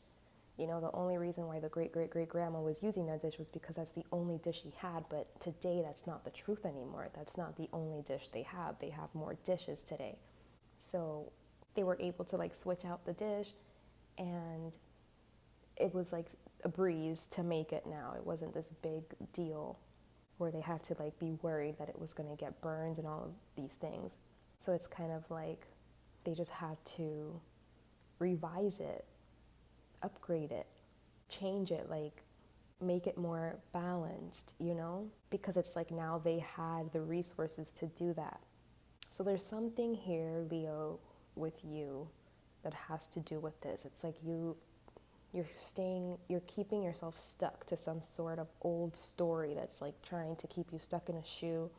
You know, the only reason why the great-great-great-grandma was using that dish was because that's the only dish she had. But today, that's not the truth anymore. That's not the only dish they have. They have more dishes today. So they were able to, like, switch out the dish, and it was, like, a breeze to make it now. It wasn't this big deal where they had to, like, be worried that it was going to get burned and all of these things. So it's kind of like they just had to revise it, upgrade it, change it, like make it more balanced, you know, because it's like now they had the resources to do that. So there's something here, Leo, with you that has to do with this. It's like you're keeping yourself stuck to some sort of old story that's like trying to keep you stuck in a shoe,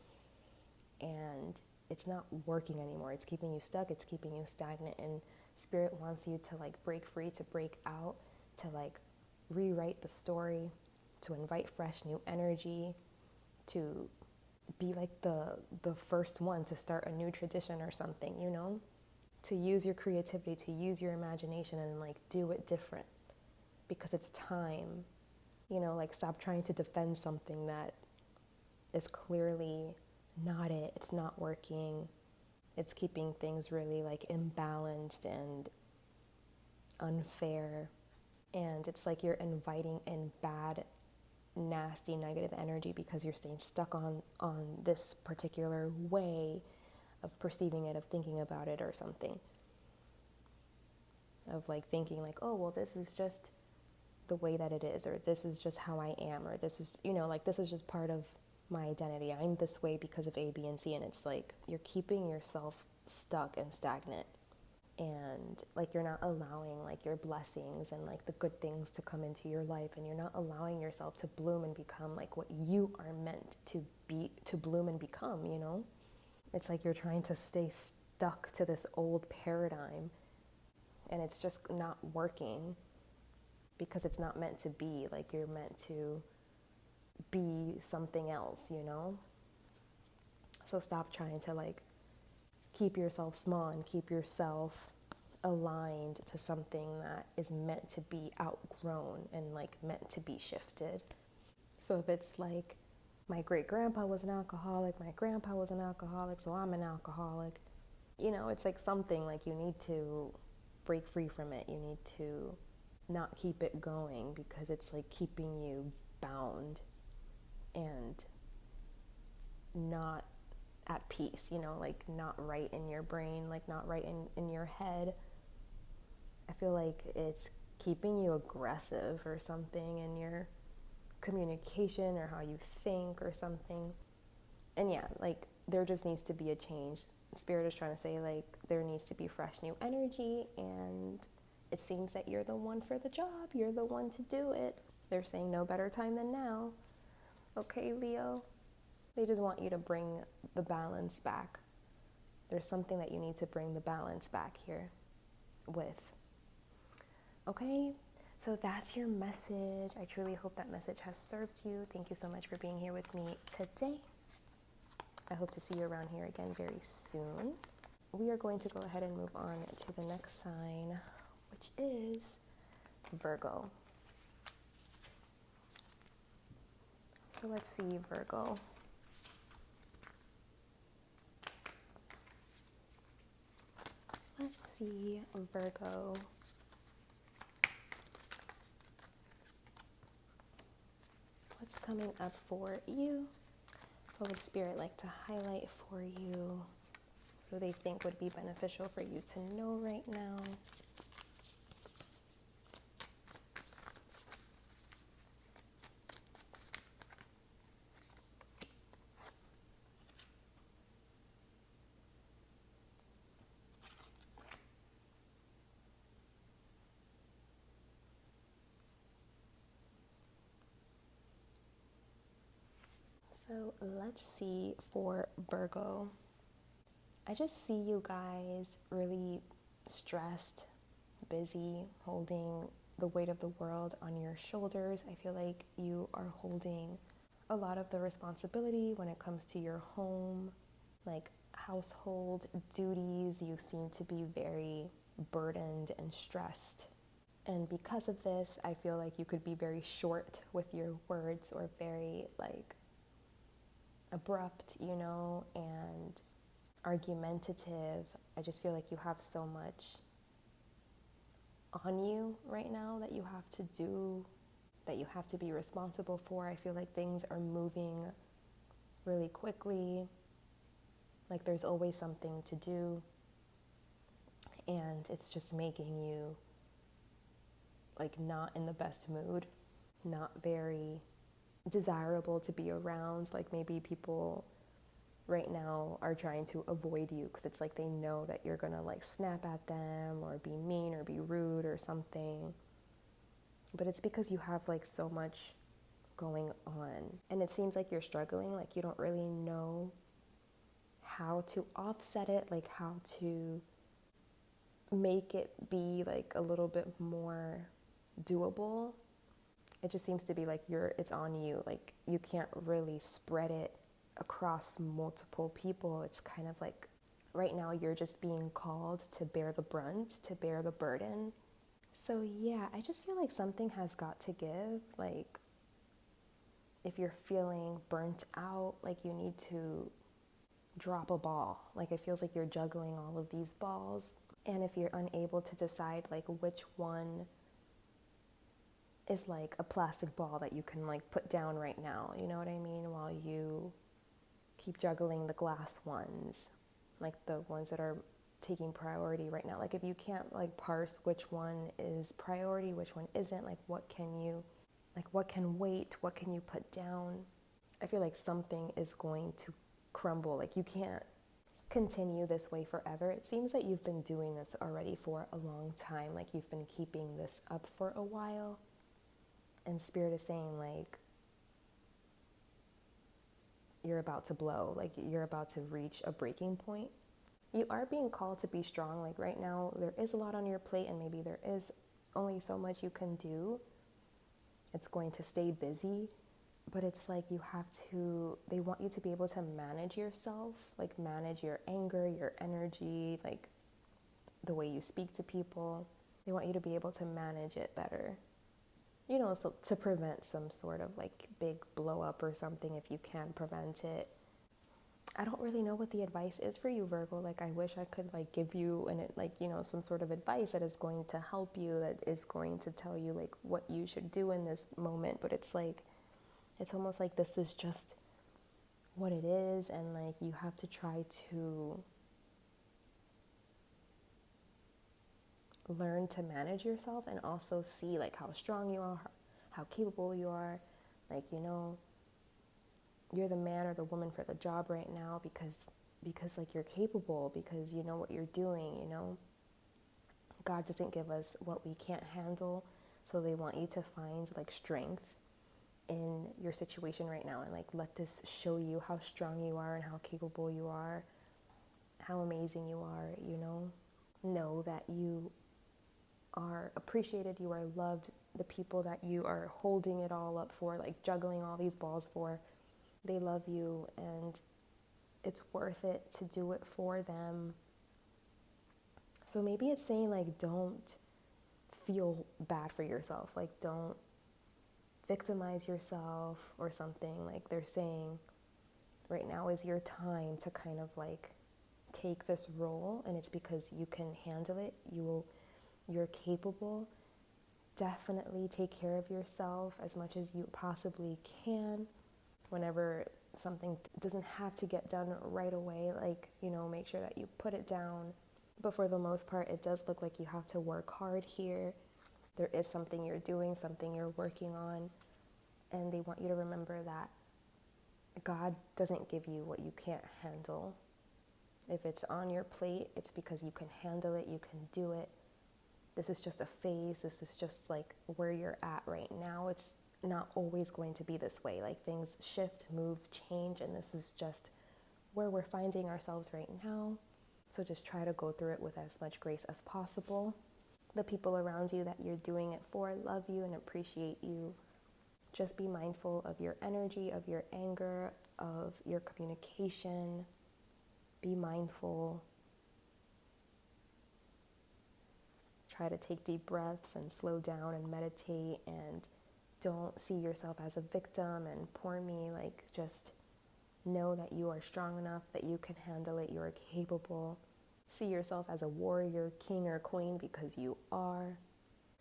and it's not working anymore. It's keeping you stuck, it's keeping you stagnant, and Spirit wants you to like break free, to break out, to like rewrite the story, to invite fresh new energy, to be like the first one to start a new tradition or something, you know? To use your creativity, to use your imagination and like do it different, because it's time, you know, like stop trying to defend something that is clearly not it. It's not working. It's keeping things really like imbalanced and unfair. And it's like you're inviting in bad nasty negative energy because you're staying stuck on this particular way of perceiving it, of thinking about it or something. Of like thinking like, oh, well, this is just the way that it is, or this is just how I am, or this is, you know, like this is just part of my identity. I'm this way because of A, B, and C. And it's like you're keeping yourself stuck and stagnant. And like you're not allowing like your blessings and like the good things to come into your life, and you're not allowing yourself to bloom and become like what you are meant to be, to bloom and become, you know? It's like you're trying to stay stuck to this old paradigm, and it's just not working because it's not meant to be. Like you're meant to be something else, you know? So stop trying to like keep yourself small and keep yourself aligned to something that is meant to be outgrown and like meant to be shifted. So if it's like, my great grandpa was an alcoholic, my grandpa was an alcoholic, so I'm an alcoholic, you know, it's like something like you need to break free from it. You need to not keep it going because it's like keeping you bound and not at peace, you know, like not right in your brain, like not right in your head. I feel like it's keeping you aggressive or something in your communication or how you think or something. And yeah, like there just needs to be a change. Spirit is trying to say like there needs to be fresh new energy, and it seems that you're the one for the job. You're the one to do it. They're saying no better time than now. Okay, Leo? They just want you to bring the balance back. There's something that you need to bring the balance back here with. Okay? So that's your message. I truly hope that message has served you. Thank you so much for being here with me today. I hope to see you around here again very soon. We are going to go ahead and move on to the next sign, which is Virgo. So let's see, Virgo. Let's see, Virgo. What's coming up for you? What would Spirit like to highlight for you? What do they think would be beneficial for you to know right now? So let's see for Virgo. I just see you guys really stressed, busy, holding the weight of the world on your shoulders. I feel like you are holding a lot of the responsibility when it comes to your home, like household duties. You seem to be very burdened and stressed. And because of this, I feel like you could be very short with your words, or very like abrupt, you know, and argumentative. I just feel like you have so much on you right now that you have to do, that you have to be responsible for. I feel like things are moving really quickly, like there's always something to do, and it's just making you like not in the best mood, not very desirable to be around. Like maybe people right now are trying to avoid you because it's like they know that you're gonna like snap at them or be mean or be rude or something, but it's because you have like so much going on, and it seems like you're struggling, like you don't really know how to offset it, like how to make it be like a little bit more doable. It just seems to be like it's on you, like you can't really spread it across multiple people. It's kind of like right now you're just being called to bear the brunt, to bear the burden. So yeah, I just feel like something has got to give. Like if you're feeling burnt out, like you need to drop a ball. Like it feels like you're juggling all of these balls, and if you're unable to decide like which one is like a plastic ball that you can like put down right now, you know what I mean, while you keep juggling the glass ones, like the ones that are taking priority right now. Like if you can't like parse which one is priority, which one isn't, like what can wait, what can you put down? I feel like something is going to crumble. Like you can't continue this way forever. It seems that you've been doing this already for a long time. Like you've been keeping this up for a while. And Spirit is saying like you're about to blow, like you're about to reach a breaking point. You are being called to be strong. Like right now, there is a lot on your plate and maybe there is only so much you can do. It's going to stay busy, but it's like they want you to be able to manage yourself, like manage your anger, your energy, like the way you speak to people. They want you to be able to manage it better. You know, so to prevent some sort of like big blow up or something, if you can prevent it. I don't really know what the advice is for you, Virgo. Like I wish I could like give you some sort of advice that is going to help you, that is going to tell you like what you should do in this moment. But it's like, it's almost like this is just what it is. And like you have to try to learn to manage yourself and also see like how strong you are, how capable you are. Like, you know, you're the man or the woman for the job right now because like you're capable, because you know what you're doing, you know. God doesn't give us what we can't handle. So they want you to find like strength in your situation right now and like let this show you how strong you are and how capable you are, how amazing you are, you know. Know that you are appreciated, you are loved. The people that you are holding it all up for, like juggling all these balls for, they love you and it's worth it to do it for them. So maybe it's saying like don't feel bad for yourself, like don't victimize yourself or something. Like they're saying right now is your time to kind of like take this role, and it's because you can handle it. You're capable. Definitely take care of yourself as much as you possibly can. Whenever something doesn't have to get done right away, like, you know, make sure that you put it down. But for the most part, it does look like you have to work hard here. There is something you're doing, something you're working on. And they want you to remember that God doesn't give you what you can't handle. If it's on your plate, it's because you can handle it, you can do it. This is just a phase. This is just like where you're at right now. It's not always going to be this way. Like things shift, move, change, and this is just where we're finding ourselves right now. So just try to go through it with as much grace as possible. The people around you that you're doing it for love you and appreciate you. Just be mindful of your energy, of your anger, of your communication. Be mindful. Try to take deep breaths and slow down and meditate, and don't see yourself as a victim and poor me. Like just know that you are strong enough, that you can handle it, you are capable. See yourself as a warrior, king or queen, because you are.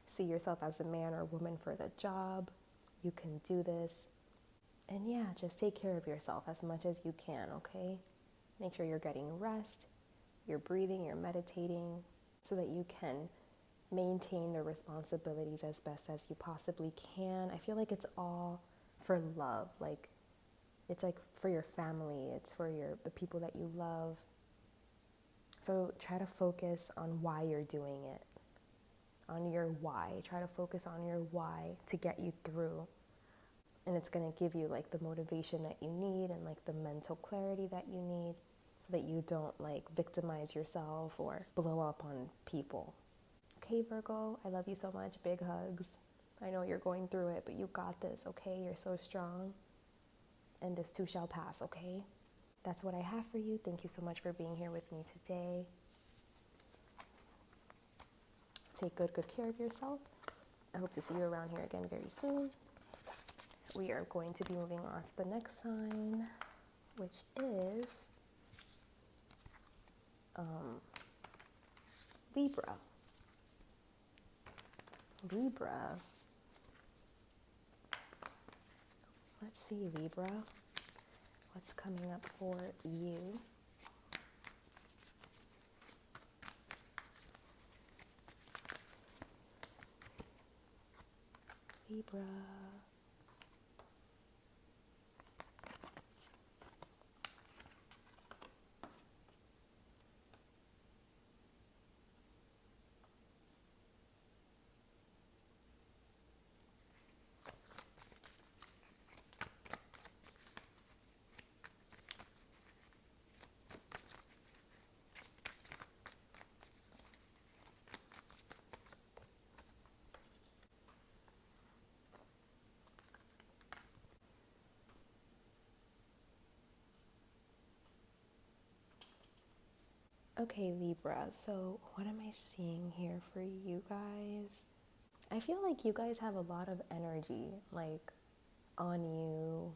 See yourself as a man or woman for the job. You can do this. And yeah, just take care of yourself as much as you can, okay? Make sure you're getting rest, you're breathing, you're meditating, so that you can maintain the responsibilities as best as you possibly can. I feel like it's all for love. Like it's like for your family, it's for the people that you love. So try to focus on why you're doing it, on your why. Try to focus on your why to get you through. And it's going to give you like the motivation that you need and like the mental clarity that you need, so that you don't like victimize yourself or blow up on people. Okay, Virgo, I love you so much. Big hugs. I know you're going through it, but you got this, okay? You're so strong. And this too shall pass, okay? That's what I have for you. Thank you so much for being here with me today. Take good care of yourself. I hope to see you around here again very soon. We are going to be moving on to the next sign, which is Libra. Libra, Let's see, Libra, what's coming up for you? Libra. Okay, Libra, so what am I seeing here for you guys? I feel like you guys have a lot of energy, like, on you,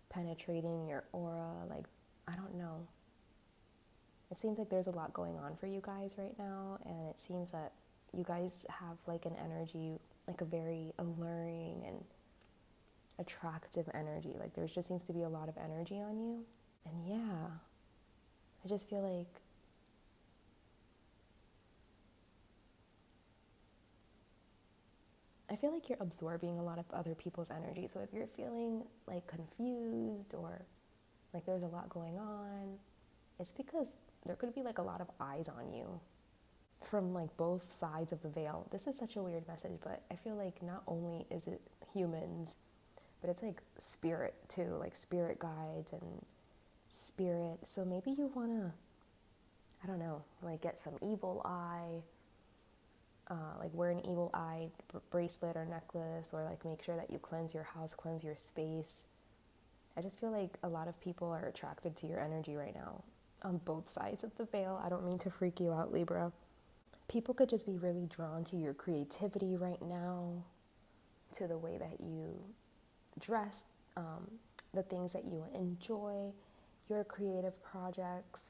penetrating your aura, like, I don't know. It seems like there's a lot going on for you guys right now, and it seems that you guys have, like, an energy, like, a very alluring and attractive energy. Like, there just seems to be a lot of energy on you. And yeah, I just feel like you're absorbing a lot of other people's energy. So if you're feeling like confused or like there's a lot going on, it's because there could be like a lot of eyes on you from like both sides of the veil. This is such a weird message, but I feel like not only is it humans, but it's like spirit too, like spirit guides and spirit. So maybe you want to, I don't know, like get some evil eye, like wear an evil eye bracelet or necklace, or like make sure that you cleanse your house, cleanse your space. I just feel like a lot of people are attracted to your energy right now on both sides of the veil. I don't mean to freak you out, Libra. People could just be really drawn to your creativity right now, to the way that you dress, the things that you enjoy, your creative projects.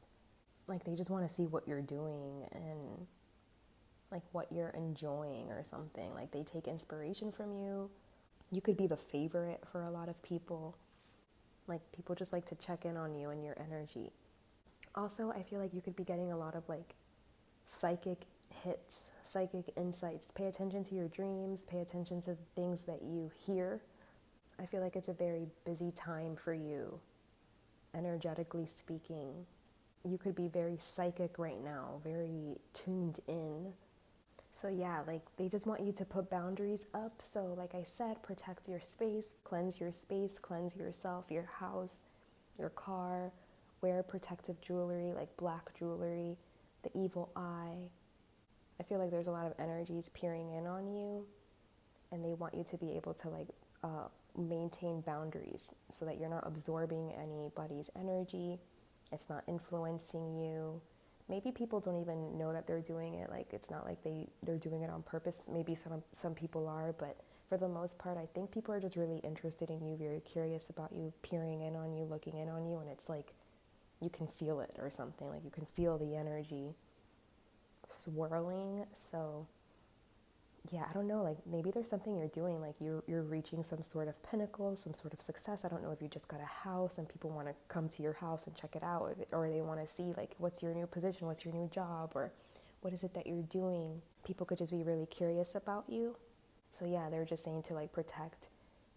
Like they just want to see what you're doing and like what you're enjoying or something. Like they take inspiration from you. You could be the favorite for a lot of people. Like people just like to check in on you and your energy. Also, I feel like you could be getting a lot of like psychic hits, psychic insights. Pay attention to your dreams, pay attention to the things that you hear. I feel like it's a very busy time for you, energetically speaking. You could be very psychic right now, very tuned in. So yeah, like they just want you to put boundaries up. So like I said, protect your space, cleanse yourself, your house, your car, wear protective jewelry, like black jewelry, the evil eye. I feel like there's a lot of energies peering in on you, and they want you to be able to like maintain boundaries so that you're not absorbing anybody's energy. It's not influencing you. Maybe people don't even know that they're doing it. Like it's not like they're doing it on purpose. Maybe some people are, but for the most part, I think people are just really interested in you, very curious about you, peering in on you, looking in on you, and it's like you can feel it or something. Like you can feel the energy swirling. So yeah, I don't know, like maybe there's something you're doing, like you're reaching some sort of pinnacle, some sort of success. I don't know if you just got a house and people want to come to your house and check it out, or they want to see like what's your new position, what's your new job, or what is it that you're doing. People could just be really curious about you. So yeah, they're just saying to like protect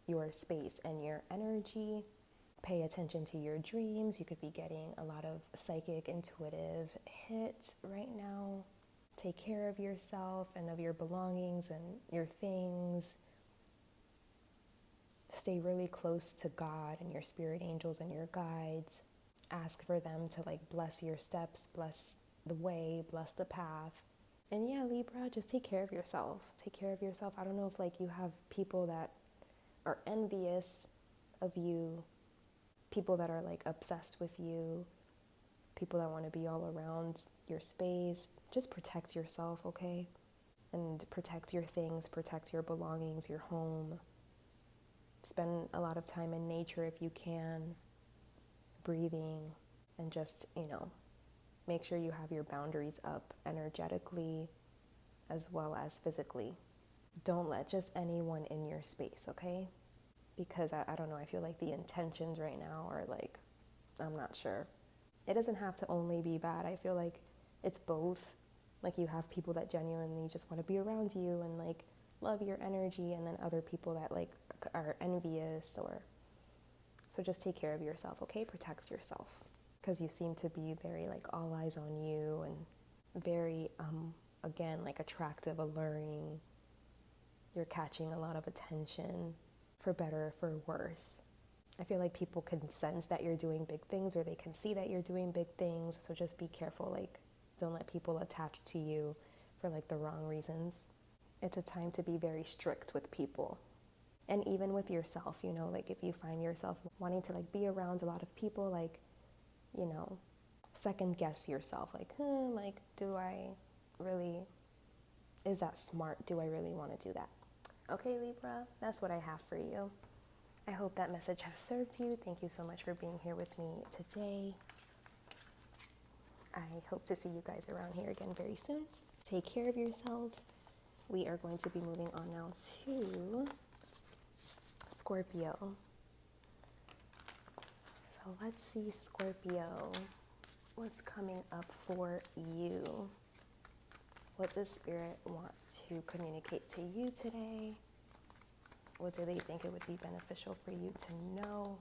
your space and your energy. Pay attention to your dreams. You could be getting a lot of psychic, intuitive hits right now. Take care of yourself and of your belongings and your things. Stay really close to God and your spirit angels and your guides. Ask for them to like bless your steps, bless the way, bless the path. And yeah, Libra, just take care of yourself. Take care of yourself. I don't know if like you have people that are envious of you, people that are like obsessed with you, people that want to be all around your space. Just protect yourself, okay? And protect your things, protect your belongings, your home. Spend a lot of time in nature if you can, breathing, and just, make sure you have your boundaries up energetically as well as physically. Don't let just anyone in your space, okay? because I don't know, I feel like the intentions right now are like, I'm not sure. It doesn't have to only be bad. I feel like it's both. Like you have people that genuinely just want to be around you and like love your energy, and then other people that like are envious, or so just take care of yourself, okay? Protect yourself, because you seem to be very like all eyes on you and very again like attractive, alluring. You're catching a lot of attention, for better or for worse. I feel like people can sense that you're doing big things, or they can see that you're doing big things, so just be careful. Like, don't let people attach to you for like the wrong reasons. It's a time to be very strict with people, and even with yourself, you know, like if you find yourself wanting to like be around a lot of people, like, you know, second guess yourself, like, like, do I really, is that smart? Do I really want to do that? Okay, Libra, that's what I have for you. I hope that message has served you. Thank you so much for being here with me today. I hope to see you guys around here again very soon. Take care of yourselves. We are going to be moving on now to Scorpio. So let's see, Scorpio, what's coming up for you? What does Spirit want to communicate to you today? What do they think it would be beneficial for you to know?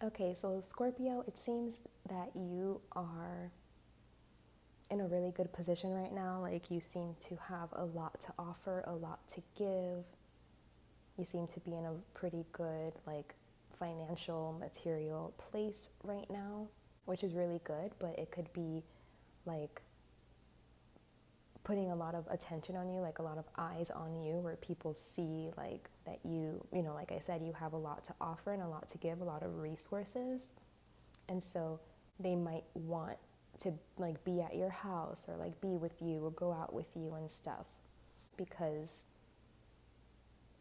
Okay, so Scorpio, it seems that you are in a really good position right now. Like you seem to have a lot to offer, a lot to give. You seem to be in a pretty good like financial, material place right now, which is really good, but it could be like putting a lot of attention on you, like a lot of eyes on you, where people see like that you know, like I said, you have a lot to offer and a lot to give, a lot of resources. And so they might want to like be at your house or like be with you or go out with you and stuff, because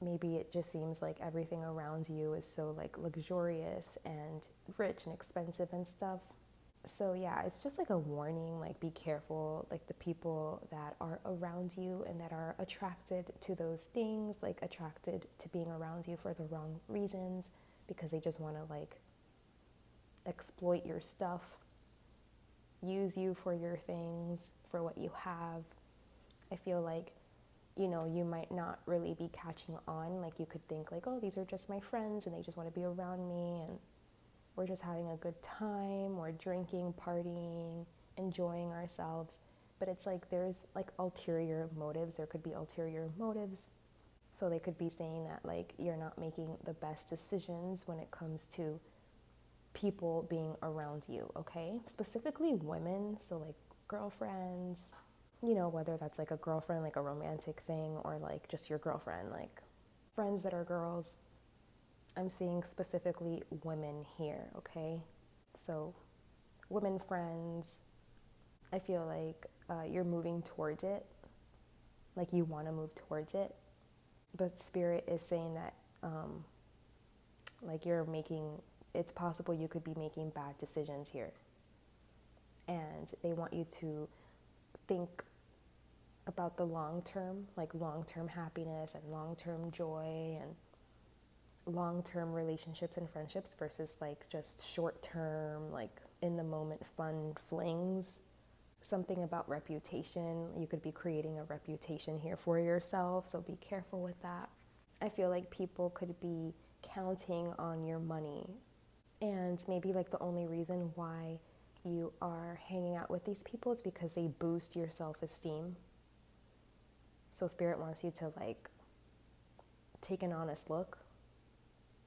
maybe it just seems like everything around you is so like luxurious and rich and expensive and stuff. So yeah, it's just like a warning, like be careful, like the people that are around you and that are attracted to those things, like attracted to being around you for the wrong reasons, because they just want to like exploit your stuff, use you for your things, for what you have. I feel like, you know, you might not really be catching on. Like you could think like, oh, these are just my friends and they just want to be around me and we're just having a good time, we're drinking, partying, enjoying ourselves. But it's like there's like ulterior motives. There could be ulterior motives. So they could be saying that like you're not making the best decisions when it comes to people being around you, okay? Specifically women, so like girlfriends, you know, whether that's like a girlfriend, like a romantic thing, or like just your girlfriend, like friends that are girls. I'm seeing specifically women here, okay? So women friends, I feel like you're moving towards it, like you want to move towards it, but Spirit is saying that like it's possible you could be making bad decisions here, and they want you to think about the long term, like long-term happiness and long-term joy and long-term relationships and friendships versus like just short-term, like in the moment fun flings. Something about reputation. You could be creating a reputation here for yourself, so be careful with that. I feel like people could be counting on your money, and maybe like the only reason why you are hanging out with these people is because they boost your self-esteem. So Spirit wants you to like take an honest look.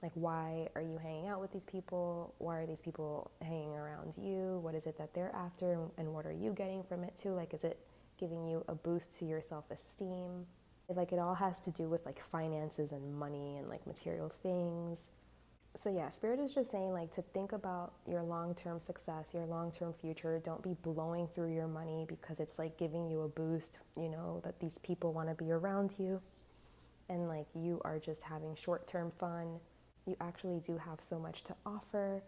Like, why are you hanging out with these people? Why are these people hanging around you? What is it that they're after? And what are you getting from it too? Like, is it giving you a boost to your self-esteem? Like, it all has to do with like finances and money and like material things. So yeah, Spirit is just saying like to think about your long-term success, your long-term future. Don't be blowing through your money because it's like giving you a boost, you know, that these people want to be around you. And like you are just having short-term fun. You actually do have so much to offer.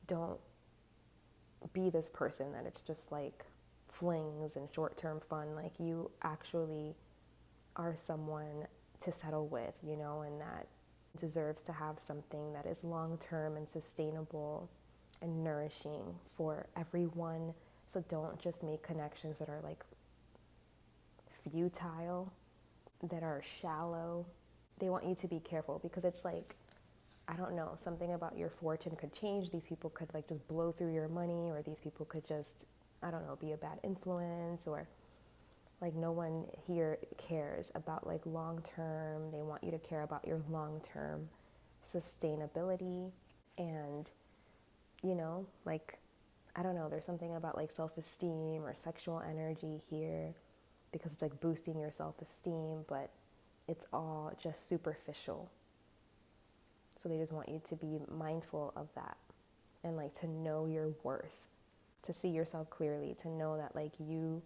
Don't be this person that it's just like flings and short-term fun. Like you actually are someone to settle with, you know, and that deserves to have something that is long-term and sustainable and nourishing for everyone. So don't just make connections that are like futile, that are shallow. They want you to be careful because it's like, I don't know, something about your fortune could change. These people could like just blow through your money, or these people could just, I don't know, be a bad influence, or like no one here cares about like long term. They want you to care about your long term sustainability. And, you know, like, I don't know, there's something about like self-esteem or sexual energy here because it's like boosting your self-esteem, but it's all just superficial. So they just want you to be mindful of that and like to know your worth, to see yourself clearly, to know that like you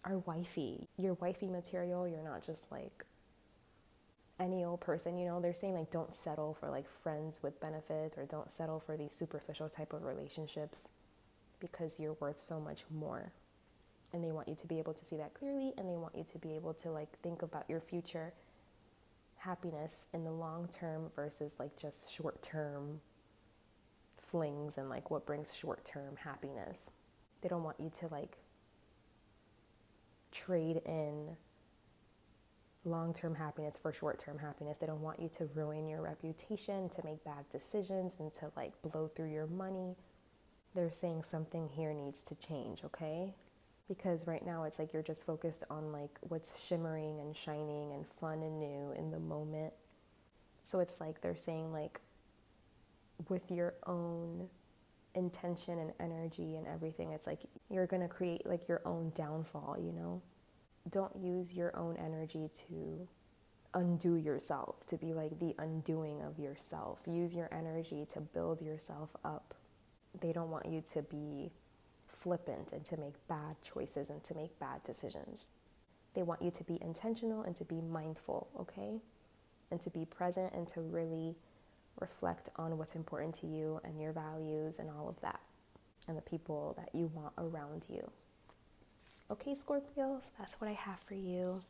are wifey. You're wifey material. You're not just like any old person, you know. They're saying like don't settle for like friends with benefits, or don't settle for these superficial type of relationships because you're worth so much more. And they want you to be able to see that clearly, and they want you to be able to like think about your future happiness in the long term versus like just short term flings and like what brings short term happiness. They don't want you to like trade in long-term happiness for short-term happiness. They don't want you to ruin your reputation, to make bad decisions, and to like blow through your money. They're saying something here needs to change, okay? Because right now it's like you're just focused on like what's shimmering and shining and fun and new in the moment. So it's like they're saying like with your own intention and energy and everything, it's like you're gonna create like your own downfall, you know? Don't use your own energy to undo yourself, to be like the undoing of yourself. Use your energy to build yourself up. They don't want you to be flippant and to make bad choices and to make bad decisions. They want you to be intentional and to be mindful, okay? And to be present and to really reflect on what's important to you and your values and all of that, and the people that you want around you. Okay, Scorpios, that's what I have for you.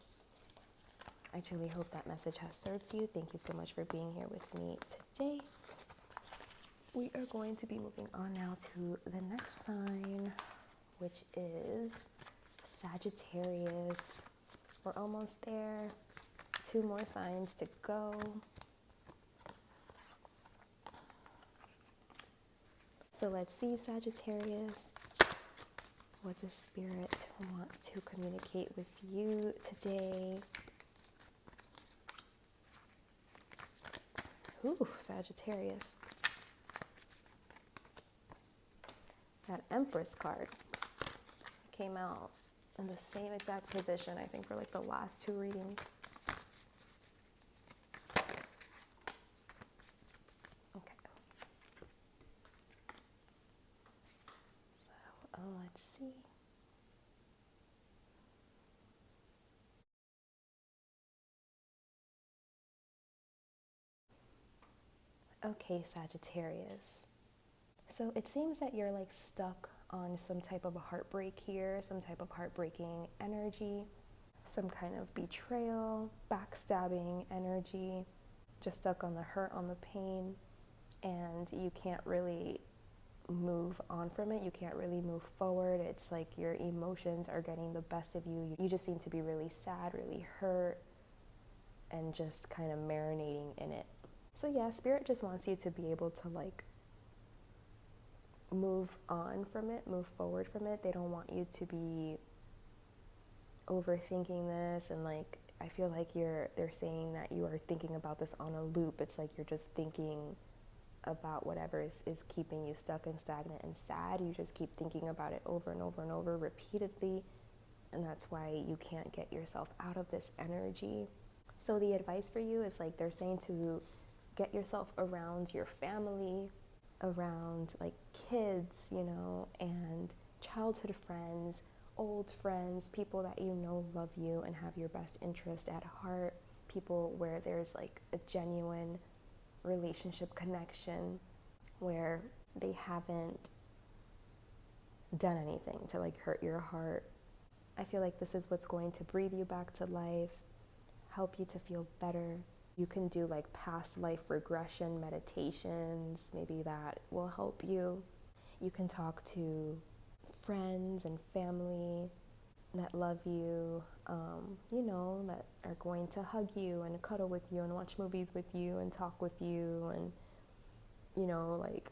I truly hope that message has served you. Thank you so much for being here with me today. We are going to be moving on now to the next sign, which is Sagittarius. We're almost there. 2 more signs to go. So let's see, Sagittarius. What does Spirit want to communicate with you today? Ooh, Sagittarius. That Empress card came out in the same exact position, I think, for like the last 2 readings. Okay. So, let's see. Okay, Sagittarius. So it seems that you're like stuck on some type of a heartbreak here, some type of heartbreaking energy, some kind of betrayal, backstabbing energy, just stuck on the hurt, on the pain, and you can't really move on from it. You can't really move forward. It's like your emotions are getting the best of you. You just seem to be really sad, really hurt, and just kind of marinating in it. So yeah, Spirit just wants you to be able to like move on from it, move forward from it. They don't want you to be overthinking this, and like I feel like they're saying that you are thinking about this on a loop. It's like you're just thinking about whatever is keeping you stuck and stagnant and sad. You just keep thinking about it over and over and over repeatedly, and that's why you can't get yourself out of this energy. So the advice for you is like they're saying to get yourself around your family, around like kids, you know, and childhood friends, old friends, people that you know love you and have your best interest at heart, people where there's like a genuine relationship connection, where they haven't done anything to like hurt your heart. I feel like this is what's going to breathe you back to life, help you to feel better. You can do like past life regression meditations, maybe that will help you. You can talk to friends and family that love you, you know, that are going to hug you and cuddle with you and watch movies with you and talk with you and, you know, like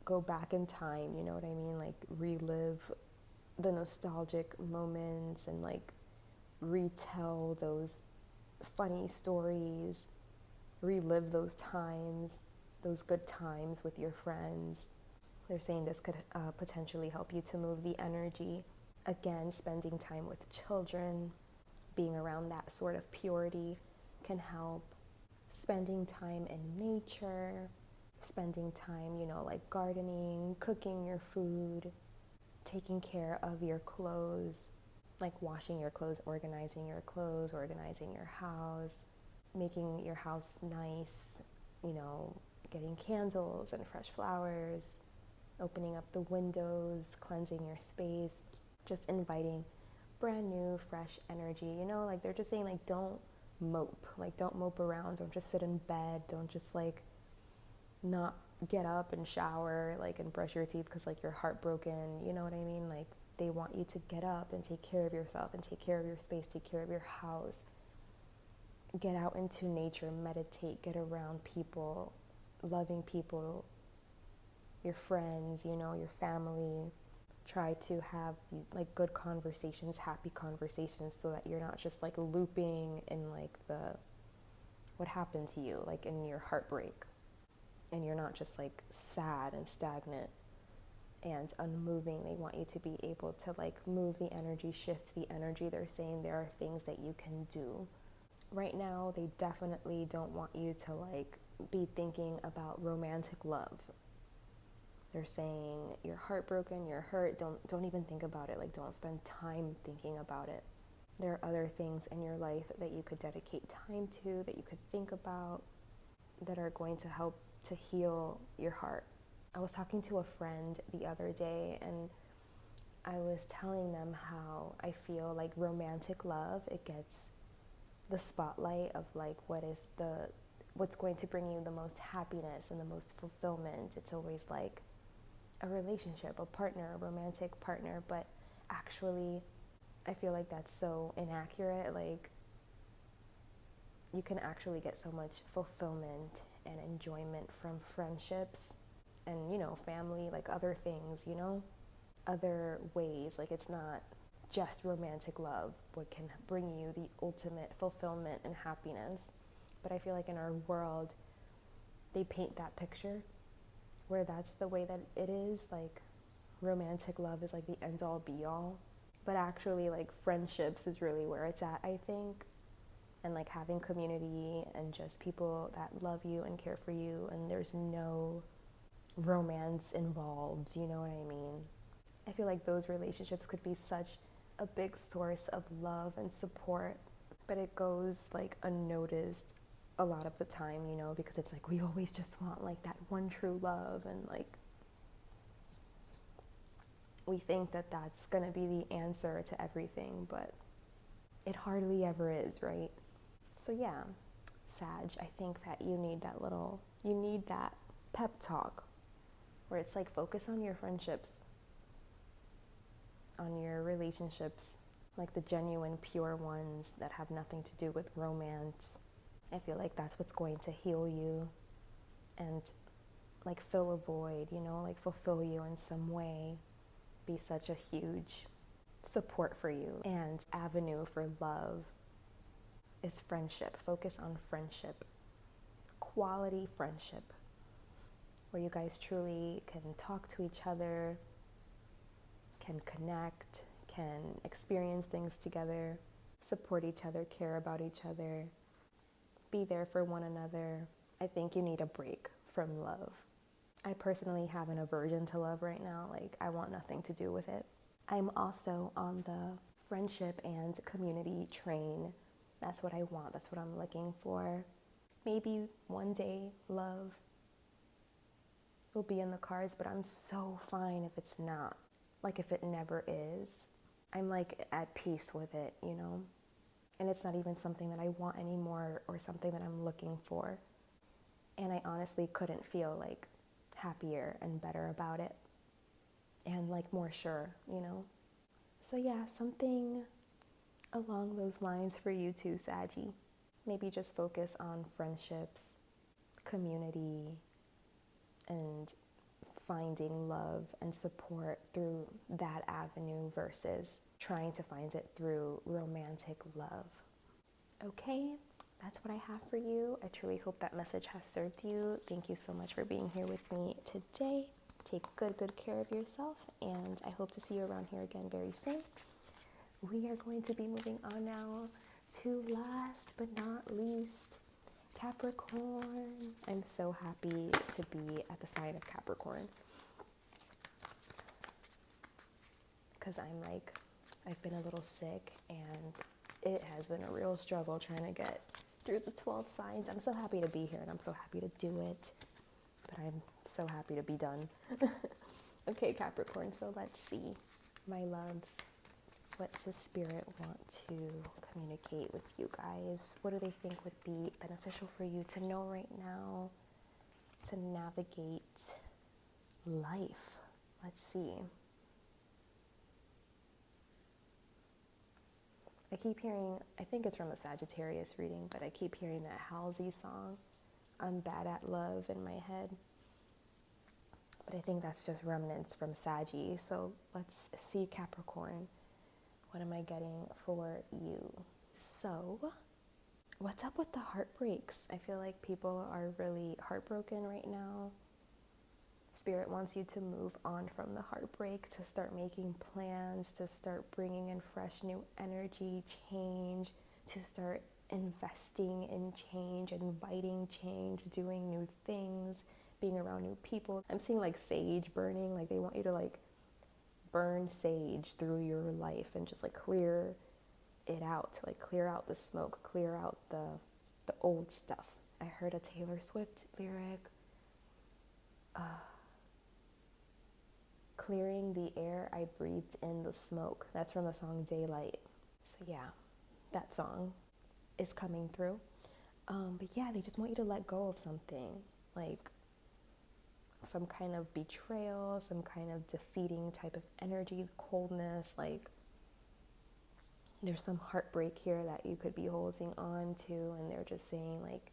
go back in time, you know what I mean? Like relive the nostalgic moments and like retell those funny stories, relive those times, those good times with your friends. They're saying this could potentially help you to move the energy. Again, spending time with children, being around that sort of purity can help. Spending time in nature, spending time, you know, like gardening, cooking your food, taking care of your clothes, like washing your clothes, organizing your house, making your house nice, you know, getting candles and fresh flowers, opening up the windows, cleansing your space, just inviting brand new, fresh energy, you know, like they're just saying like don't mope around, don't just sit in bed, don't just like not get up and shower like and brush your teeth because like you're heartbroken, you know what I mean? Like they want you to get up and take care of yourself and take care of your space, take care of your house, get out into nature, meditate, get around people, loving people, your friends, you know, your family. Try to have like good conversations, happy conversations, so that you're not just like looping in like the what happened to you, like in your heartbreak, and you're not just like sad and stagnant and unmoving. They want you to be able to like move the energy, shift the energy. They're saying there are things that you can do. Right now, they definitely don't want you to like be thinking about romantic love. They're saying you're heartbroken, you're hurt, don't even think about it. Like don't spend time thinking about it. There are other things in your life that you could dedicate time to, that you could think about, that are going to help to heal your heart. I was talking to a friend the other day and I was telling them how I feel like romantic love, it gets the spotlight of like what's going to bring you the most happiness and the most fulfillment. It's always like a relationship, a partner, a romantic partner, but actually I feel like that's so inaccurate. Like you can actually get so much fulfillment and enjoyment from friendships and, you know, family, like other things, you know, other ways. Like it's not just romantic love what can bring you the ultimate fulfillment and happiness. But I feel like in our world they paint that picture where that's the way that it is, like romantic love is like the end all be all, but actually like friendships is really where it's at, I think. And like having community and just people that love you and care for you and there's no romance involved, you know what I mean? I feel like those relationships could be such a big source of love and support, but it goes like unnoticed a lot of the time, you know, because it's like we always just want like that one true love, and like we think that that's gonna be the answer to everything, but it hardly ever is, right? So yeah, Sag, I think that you need that pep talk where it's like focus on your friendships, on your relationships, like the genuine, pure ones that have nothing to do with romance. I feel like that's what's going to heal you and like fill a void, you know, like fulfill you in some way, be such a huge support for you. And avenue for love is friendship. Focus on friendship, quality friendship, where you guys truly can talk to each other, can connect, can experience things together, support each other, care about each other, be there for one another, I think you need a break from love. I personally have an aversion to love right now. Like, I want nothing to do with it. I'm also on the friendship and community train. That's what I want. That's what I'm looking for. Maybe one day love will be in the cards, but I'm so fine if it's not. Like, if it never is. I'm like at peace with it, you know? And it's not even something that I want anymore or something that I'm looking for. And I honestly couldn't feel like happier and better about it. And like more sure, you know? So yeah, something along those lines for you too, Saggy. Maybe just focus on friendships, community, and finding love and support through that avenue versus trying to find it through romantic love. Okay, that's what I have for you. I truly hope that message has served you. Thank you so much for being here with me today. Take good care of yourself, and I hope to see you around here again very soon. We are going to be moving on now to last but not least, Capricorn. I'm so happy to be at the sign of Capricorn because I've been a little sick and it has been a real struggle trying to get through the 12 signs. I'm so happy to be here and I'm so happy to do it, but I'm so happy to be done. Okay, Capricorn, so let's see. My loves, what does Spirit want to communicate with you guys? What do they think would be beneficial for you to know right now to navigate life? Let's see. I keep hearing, I think it's from a Sagittarius reading, but I keep hearing that Halsey song, I'm Bad at Love, in my head. But I think that's just remnants from Saggy. So let's see, Capricorn. What am I getting for you? So, what's up with the heartbreaks? I feel like people are really heartbroken right now. Spirit wants you to move on from the heartbreak, to start making plans, to start bringing in fresh new energy, change, to start investing in change, inviting change, doing new things, being around new people. I'm seeing like sage burning, like they want you to like burn sage through your life and just like clear it out, like clear out the smoke, clear out the old stuff. I heard a Taylor Swift lyric, clearing the air I breathed in the smoke. That's from the song Daylight. So yeah, that song is coming through. But yeah, they just want you to let go of something, like some kind of betrayal, some kind of defeating type of energy, coldness, like there's some heartbreak here that you could be holding on to, and they're just saying like,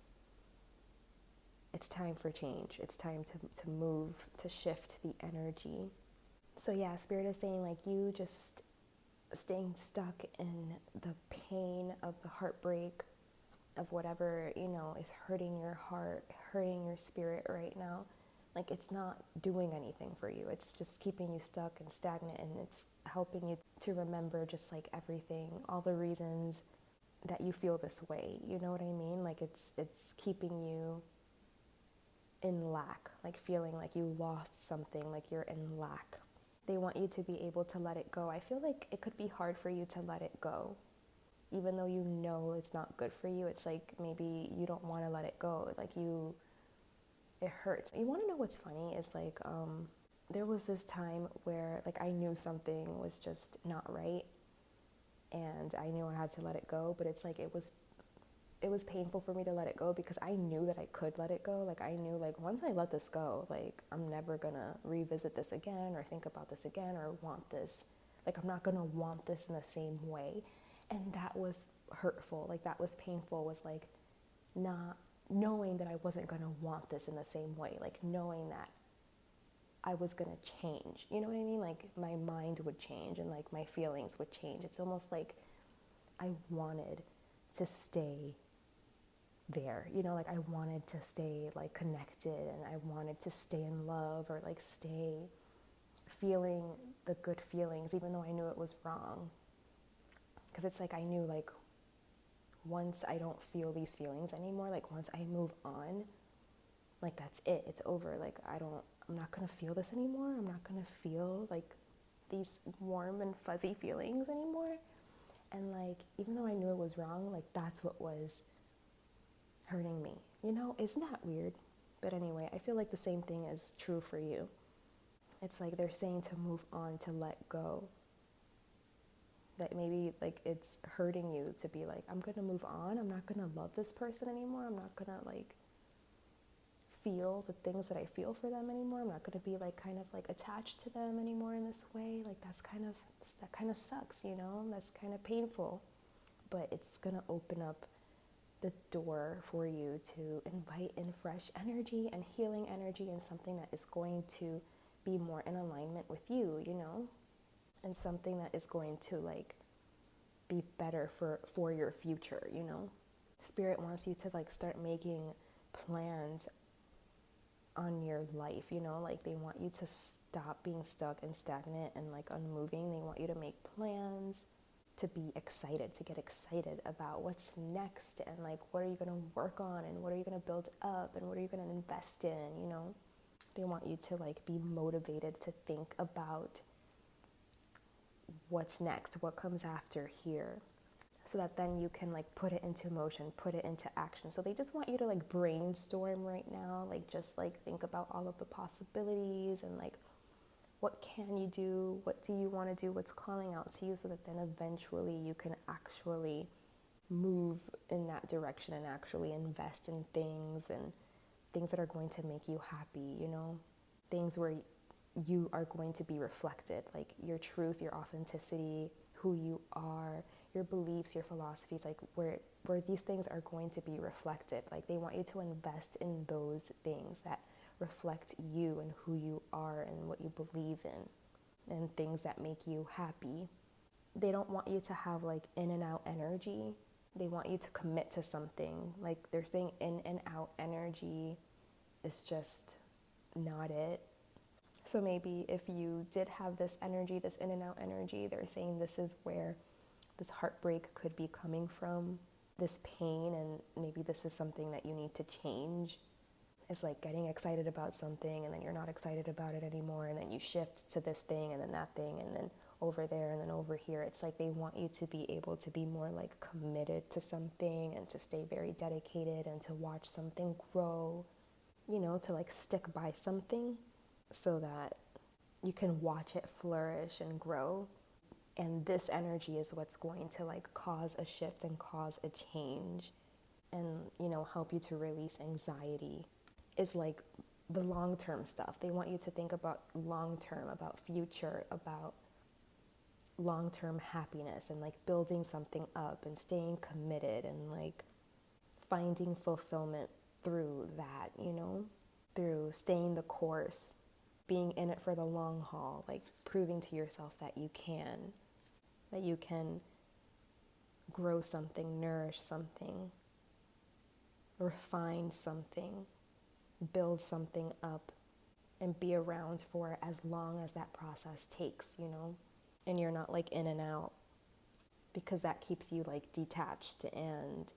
it's time for change. It's time to move, to shift the energy. So yeah, Spirit is saying like you just staying stuck in the pain of the heartbreak of whatever, you know, is hurting your heart, hurting your spirit right now. Like it's not doing anything for you. It's just keeping you stuck and stagnant, and it's helping you to remember just like everything, all the reasons that you feel this way. You know what I mean? Like it's keeping you in lack, like feeling like you lost something, like you're in lack. They want you to be able to let it go. I feel like it could be hard for you to let it go. Even though you know it's not good for you, it's like maybe you don't want to let it go. Like it hurts. You want to know what's funny is like, there was this time where like I knew something was just not right and I knew I had to let it go, but it's like it was painful for me to let it go because I knew that I could let it go. Like I knew like once I let this go, like I'm never gonna revisit this again or think about this again or want this. Like I'm not gonna want this in the same way. And that was hurtful. Like that was painful, was like not knowing that I wasn't gonna want this in the same way. Like knowing that I was gonna change. You know what I mean? Like my mind would change and like my feelings would change. It's almost like I wanted to stay there, you know, like I wanted to stay like connected and I wanted to stay in love or like stay feeling the good feelings even though I knew it was wrong. Because it's like I knew like once I don't feel these feelings anymore, like once I move on, Like, that's it, it's over. Like, I'm not gonna feel this anymore. I'm not gonna feel like these warm and fuzzy feelings anymore. And like, even though I knew it was wrong, like, that's what was hurting me. You know, isn't that weird? But anyway, I feel like the same thing is true for you. It's like they're saying to move on, to let go. That maybe like it's hurting you to be like, I'm gonna move on. I'm not gonna love this person anymore. I'm not gonna like feel the things that I feel for them anymore. I'm not gonna be like kind of like attached to them anymore in this way. Like that kind of sucks, you know? That's kind of painful. But it's gonna open up the door for you to invite in fresh energy and healing energy and something that is going to be more in alignment with you, you know, and something that is going to like be better for your future, you know. Spirit wants you to like start making plans on your life, you know, like they want you to stop being stuck and stagnant and like unmoving. They want you to make plans, to be excited, to get excited about what's next, and like what are you going to work on, and what are you going to build up, and what are you going to invest in, you know. They want you to like be motivated to think about what's next, what comes after here, so that then you can like put it into motion, put it into action. So they just want you to like brainstorm right now, like just like think about all of the possibilities and like what can you do, what do you want to do, what's calling out to you, so that then eventually you can actually move in that direction and actually invest in things, and things that are going to make you happy, you know, things where you are going to be reflected, like your truth, your authenticity, who you are, your beliefs, your philosophies, like where these things are going to be reflected. Like they want you to invest in those things that reflect you and who you are and what you believe in, and things that make you happy. They don't want you to have like in and out energy. They want you to commit to something. Like they're saying in and out energy is just not it. So maybe if you did have this energy, this in and out energy, they're saying this is where this heartbreak could be coming from, this pain, and maybe this is something that you need to change. It's like getting excited about something and then you're not excited about it anymore, and then you shift to this thing and then that thing and then over there and then over here. It's like they want you to be able to be more like committed to something and to stay very dedicated and to watch something grow, you know, to like stick by something so that you can watch it flourish and grow. And this energy is what's going to like cause a shift and cause a change and, you know, help you to release anxiety. Is like the long-term stuff. They want you to think about long-term, about future, about long-term happiness, and like building something up and staying committed and like finding fulfillment through that, you know, through staying the course, being in it for the long haul, like proving to yourself that you can grow something, nourish something, refine something, build something up, and be around for as long as that process takes, you know, and you're not like in and out, because that keeps you like detached and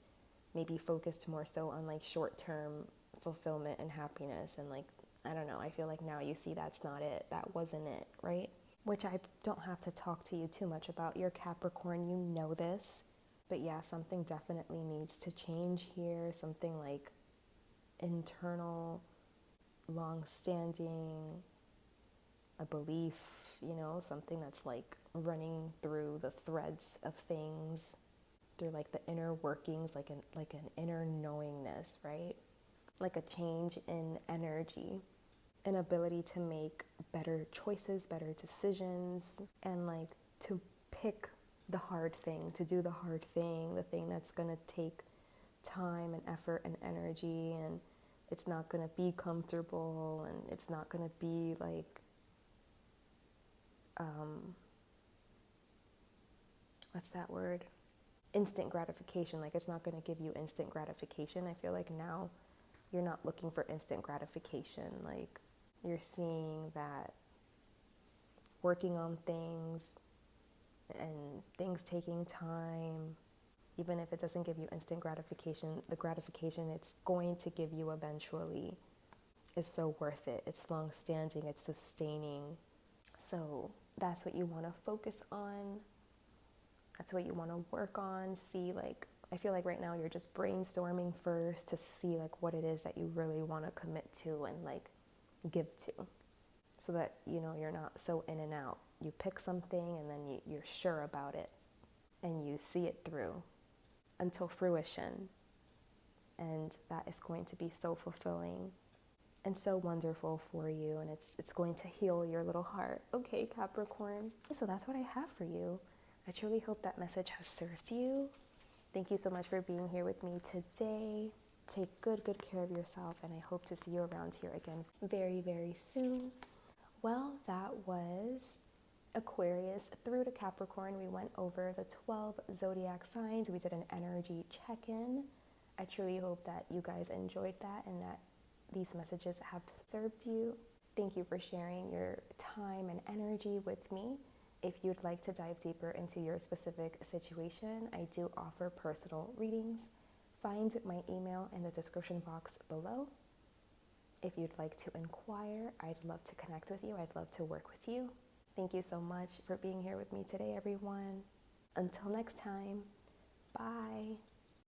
maybe focused more so on like short-term fulfillment and happiness. And like, I don't know, I feel like now you see that's not it, that wasn't it, right? Which I don't have to talk to you too much about. You're Capricorn, you know this, but yeah, something definitely needs to change here, something like internal, long-standing, a belief, you know, something that's like running through the threads of things, through like the inner workings, like an inner knowingness, right? Like a change in energy, an ability to make better choices, better decisions, and like to pick the hard thing, to do the hard thing, the thing that's gonna take time and effort and energy, and it's not gonna be comfortable, and it's not gonna be like what's that word? Instant gratification. Like it's not gonna give you instant gratification. I feel like now you're not looking for instant gratification. Like you're seeing that working on things and things taking time, even if it doesn't give you instant gratification, the gratification it's going to give you eventually is so worth it. It's long-standing, it's sustaining. So that's what you want to focus on. That's what you want to work on. See, like, I feel like right now you're just brainstorming first to see like what it is that you really want to commit to and like give to, so that, you know, you're not so in and out. You pick something and then you're sure about it and you see it through until fruition. And that is going to be so fulfilling and so wonderful for you, and it's going to heal your little heart. Okay, Capricorn. So that's what I have for you. I truly hope that message has served you. Thank you so much for being here with me today. Take good care of yourself, and I hope to see you around here again very, very soon. Well, that was Aquarius through to Capricorn. We went over the 12 zodiac signs. We did an energy check-in. I truly hope that you guys enjoyed that and that these messages have served you. Thank you for sharing your time and energy with me. If you'd like to dive deeper into your specific situation, I do offer personal readings. Find my email in the description box below. If you'd like to inquire, I'd love to connect with you. I'd love to work with you. Thank you so much for being here with me today, everyone. Until next time, bye.